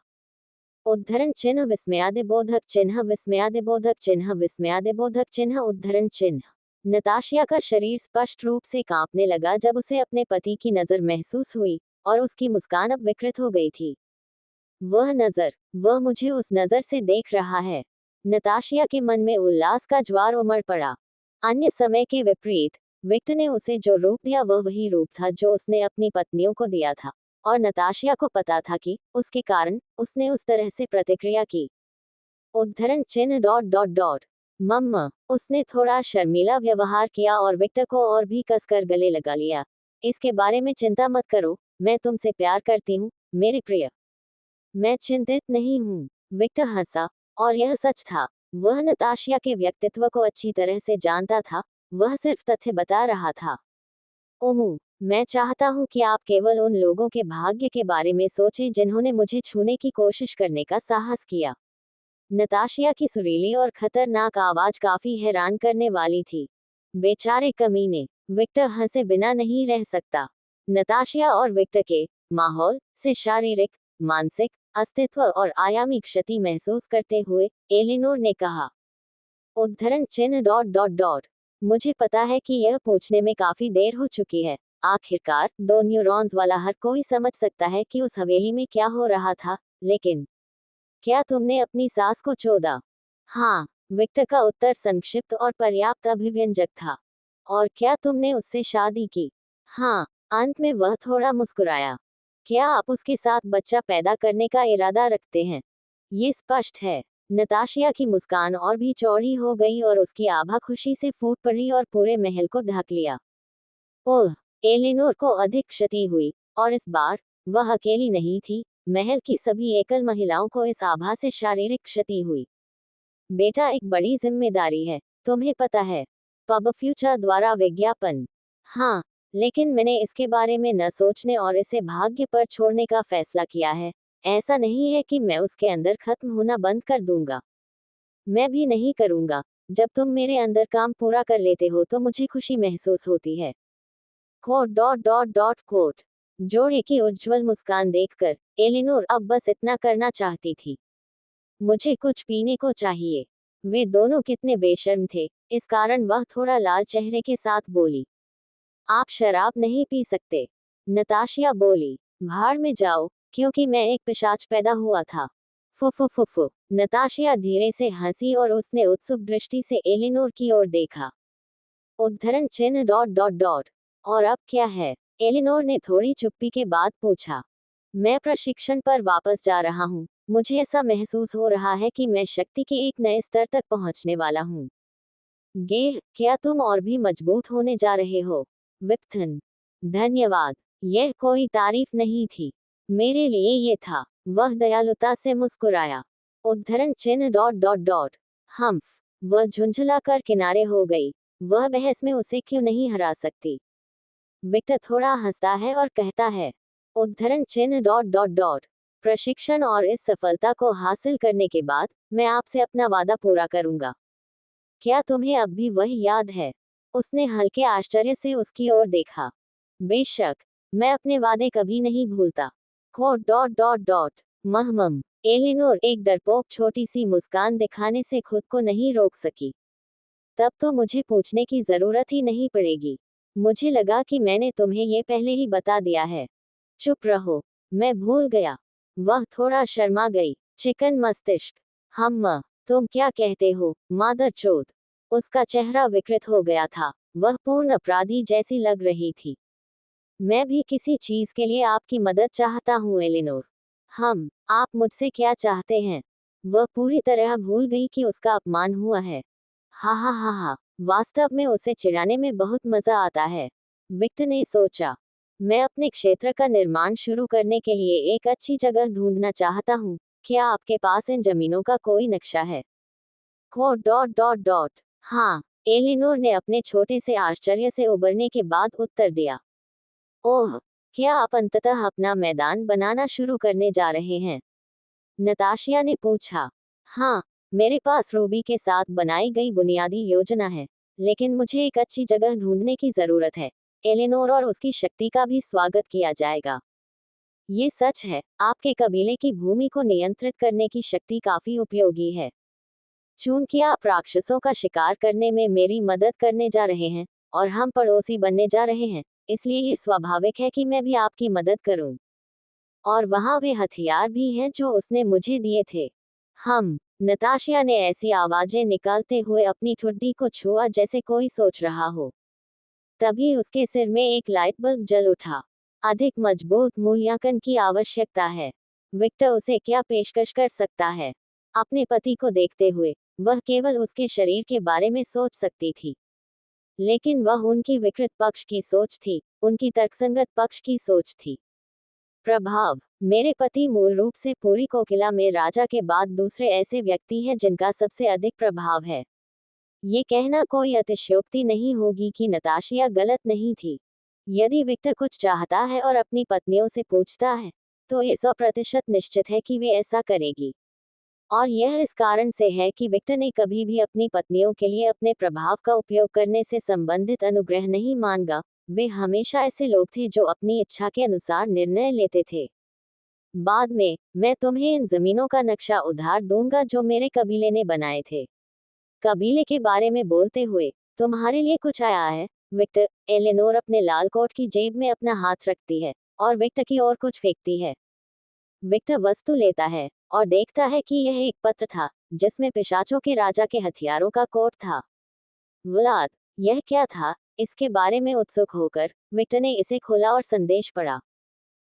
Speaker 1: उद्धरण चिन्ह विस्मयादिबोधक चिन्ह विस्मयादिबोधक चिन्ह विस्मयादिबोधक चिन्ह उद्धरण चिन्ह। नताशिया का शरीर स्पष्ट रूप से कांपने लगा जब उसे अपने पति की नजर महसूस हुई, और उसकी मुस्कान अब विकृत हो गई थी। वह नजर, वह मुझे उस नजर से देख रहा है। नताशिया के मन में उल्लास का ज्वार उमड़ पड़ा। अन्य समय के विपरीत, विक्टर ने उसे जो रूप दिया वह वही रूप था जो उसने अपनी पत्नियों को दिया था, और नताशिया को पता था कि उसके कारण उसने उस तरह से प्रतिक्रिया की। उद्धरण चिन्ह डॉट डॉट डॉट। मम्मा, उसने थोड़ा शर्मीला व्यवहार किया और विक्टर को और भी कसकर गले लगा लिया। इसके बारे में चिंता मत करो, मैं तुमसे प्यार करती हूँ, मेरे प्रिय। मैं चिंतित नहीं हूँ। विक्टर हंसा, और यह सच था। वह नताशिया के व्यक्तित्व को अच्छी तरह से जानता था। वह सिर्फ तथ्य बता रहा था। ओमू, मैं चाहता हूँ कि आप केवल उन लोगों के भाग्य के बारे में सोचें जिन्होंने मुझे छूने की कोशिश करने का साहस किया। नताशिया की सुरीली और खतरनाक आवाज काफी हैरान करने वाली थी। बेचारे कमीने, विक्टर हंसे बिना नहीं रह सकता। नताशिया और विक्टर के माहौल से शारीरिक, मानसिक अस्तित्व और आयामी क्षति महसूस करते हुए एलिनोर ने कहा। उद्धरण चिन्ह डॉट डॉट डॉट। मुझे पता है कि यह पूछने में काफी देर हो चुकी है। आखिरकार 2 न्यूरॉन्स वाला हर कोई समझ सकता है कि उस हवेली में क्या हो रहा था, लेकिन क्या तुमने अपनी सास को चोदा? हाँ, विक्टर का उत्तर संक्षिप्त और पर्याप्त अभिव्यंजक था। और क्या तुमने उससे शादी की? हाँ, अंत में वह थोड़ा मुस्कुराया। क्या आप उसके साथ बच्चा पैदा करने का इरादा रखते हैं? ये स्पष्ट है। नताशिया की मुस्कान और भी चौड़ी हो गई और उसकी आभा खुशी से फूट पड़ी और पूरे महल को ढक लिया। ओह, एलिनोर को अधिक क्षति हुई। और इस बार वह अकेली नहीं थी। महल की सभी एकल महिलाओं को इस आभा से शारीरिक क्षति हुई। बेटा, एक बड़ी जिम्मेदारी है, तुम्हें पता है। पब फ्यूचर द्वारा विज्ञापन। हाँ, लेकिन मैंने इसके बारे में न सोचने और इसे भाग्य पर छोड़ने का फैसला किया है। ऐसा नहीं है कि मैं उसके अंदर खत्म होना बंद कर दूंगा। मैं भी नहीं करूंगा। जब तुम मेरे अंदर काम पूरा कर लेते हो तो मुझे खुशी महसूस होती है। Quote dot dot dot quote. जोड़े की उज्जवल मुस्कान देखकर एलिनोर अब बस इतना करना चाहती थी। मुझे कुछ पीने को चाहिए। वे दोनों कितने बेशर्म थे, इस कारण वह थोड़ा लाल चेहरे के साथ बोली। आप शराब नहीं पी सकते, नताशिया बोली। भाड़ में जाओ, क्योंकि मैं एक पिशाच पैदा हुआ था। फुफु फुफु। नताशिया धीरे से हंसी और उसने उत्सुक दृष्टि से एलिनोर की ओर देखा। उद्धरण चिन्ह डॉट डॉट डॉट। और अब क्या है? एलिनोर ने थोड़ी चुप्पी के बाद पूछा। मैं प्रशिक्षण पर वापस जा रहा हूँ। मुझे ऐसा महसूस हो रहा है कि मैं शक्ति के एक नए स्तर तक पहुँचने वाला हूँ। गेह, क्या तुम और भी मजबूत होने जा रहे हो? विप्थन। धन्यवाद। यह कोई तारीफ नहीं थी, मेरे लिए ये था। वह दयालुता से मुस्कुराया। उद्धरण चिन्ह डॉट डॉट डॉट। हम्फ। वह झुंझलाकर किनारे हो गई। वह बहस में उसे क्यों नहीं हरा सकती? विक्टर थोड़ा हंसता है और कहता है। उद्धरण चिन्ह डॉट डॉट डॉट। प्रशिक्षण और इस सफलता को हासिल करने के बाद मैं आपसे अपना वादा पूरा करूंगा। क्या तुम्हें अब भी वही याद है? उसने हल्के आश्चर्य से उसकी ओर देखा। बेशक, मैं अपने वादे कभी नहीं भूलता। Quote dot dot dot. महमम। एलिनोर एक डरपोक छोटी सी मुस्कान दिखाने से खुद को नहीं रोक सकी। तब तो मुझे पूछने की जरूरत ही नहीं पड़ेगी। मुझे लगा कि मैंने तुम्हें ये पहले ही बता दिया है। चुप रहो, मैं भूल गया। वह थोड़ा शर्मा गई। चिकन मस्तिष्क। हम्म, तुम क्या कहते हो, मादरचोद? उसका चेहरा विकृत हो गया था। वह पूर्ण अपराधी जैसी लग रही थी। मैं भी किसी चीज के लिए आपकी मदद चाहता हूँ एलिनोर। आप मुझसे क्या चाहते हैं? वह पूरी तरह भूल गई कि उसका अपमान हुआ है। हा हा हा हा। वास्तव में उसे चिढ़ाने में बहुत मजा आता है, विक्टर ने सोचा। मैं अपने क्षेत्र का निर्माण शुरू करने के लिए एक अच्छी जगह ढूंढना चाहता हूँ। क्या आपके पास इन जमीनों का कोई नक्शा है? Quote dot dot dot. हाँ, एलिनोर ने अपने छोटे से आश्चर्य से उबरने के बाद उत्तर दिया। ओह, क्या आप अंततः अपना मैदान बनाना शुरू करने जा रहे हैं? नताशिया ने पूछा। हाँ, मेरे पास रूबी के साथ बनाई गई बुनियादी योजना है, लेकिन मुझे एक अच्छी जगह ढूंढने की जरूरत है। एलिनोर और उसकी शक्ति का भी स्वागत किया जाएगा। ये सच है, आपके कबीले की भूमि को नियंत्रित करने की शक्ति काफी उपयोगी है। चूंकि आप राक्षसों का शिकार करने में मेरी मदद करने जा रहे हैं, और हम पड़ोसी बनने जा रहे हैं, इसलिए ये स्वाभाविक है कि मैं भी आपकी मदद करूं। और वहां वे हथियार भी हैं जो उसने मुझे दिए थे। नताशिया ने ऐसी आवाजें निकालते हुए अपनी ठुड्डी को छुआ जैसे कोई सोच रहा हो। तभी उसके सिर में एक लाइट बल्ब जल उठा। अधिक मजबूत मूल्यांकन की आवश्यकता है। विक्टर उसे क्या पेशकश कर सकता है? अपने पति को देखते हुए वह केवल उसके शरीर के बारे में सोच सकती थी, लेकिन वह उनकी विकृत पक्ष की सोच थी, उनकी तर्कसंगत पक्ष की सोच थी। प्रभाव। मेरे पति मूल रूप से पूरी कोकिला में राजा के बाद दूसरे ऐसे व्यक्ति हैं जिनका सबसे अधिक प्रभाव है। ये कहना कोई अतिशयोक्ति नहीं होगी कि नताशिया गलत नहीं थी। यदि विक्टर कुछ चाहता है और अपनी पत्नियों से पूछता है, तो ये 100% निश्चित है कि वे ऐसा करेगी। और यह इस कारण से है कि विक्टर ने कभी भी अपनी पत्नियों के लिए अपने प्रभाव का उपयोग करने से संबंधित अनुग्रह नहीं मांगा। वे हमेशा ऐसे लोग थे जो अपनी इच्छा के अनुसार निर्णय लेते थे। बाद में, मैं तुम्हें इन जमीनों का नक्शा उधार दूंगा जो मेरे कबीले ने बनाए थे। कबीले के बारे में बोलते हुए, तुम्हारे लिए कुछ आया है, विक्टर? एलेनोर अपने लाल कोट की जेब में अपना हाथ रखती है और विक्टर की ओर कुछ फेंकती है। विक्टर वस्तु लेता है और देखता है कि यह एक पत्र था जिसमें पिशाचों के राजा के हथियारों का कोट था। व्लाद, यह क्या था? इसके बारे में उत्सुक होकर विक्टर ने इसे खोला और संदेश पढ़ा।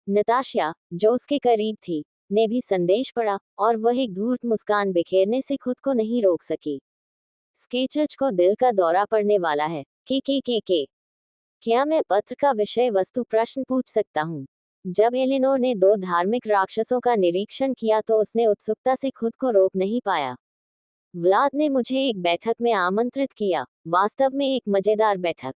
Speaker 1: नताशिया, जो उसके करीब थी, ने भी संदेश पढ़ा और वह एक धूर्त मुस्कान बिखेरने से खुद को नहीं रोक सकी। स्केचर्स को दिल का दौरा पड़ने वाला है। के। क्या मैं पत्र का विषय वस्तु प्रश्न पूछ सकता हूँ? जब एलिनोर ने दो धार्मिक राक्षसों का निरीक्षण किया तो उसने उत्सुकता से खुद को रोक नहीं पाया। व्लाद ने मुझे एक बैठक में आमंत्रित किया, वास्तव में एक मजेदार बैठक।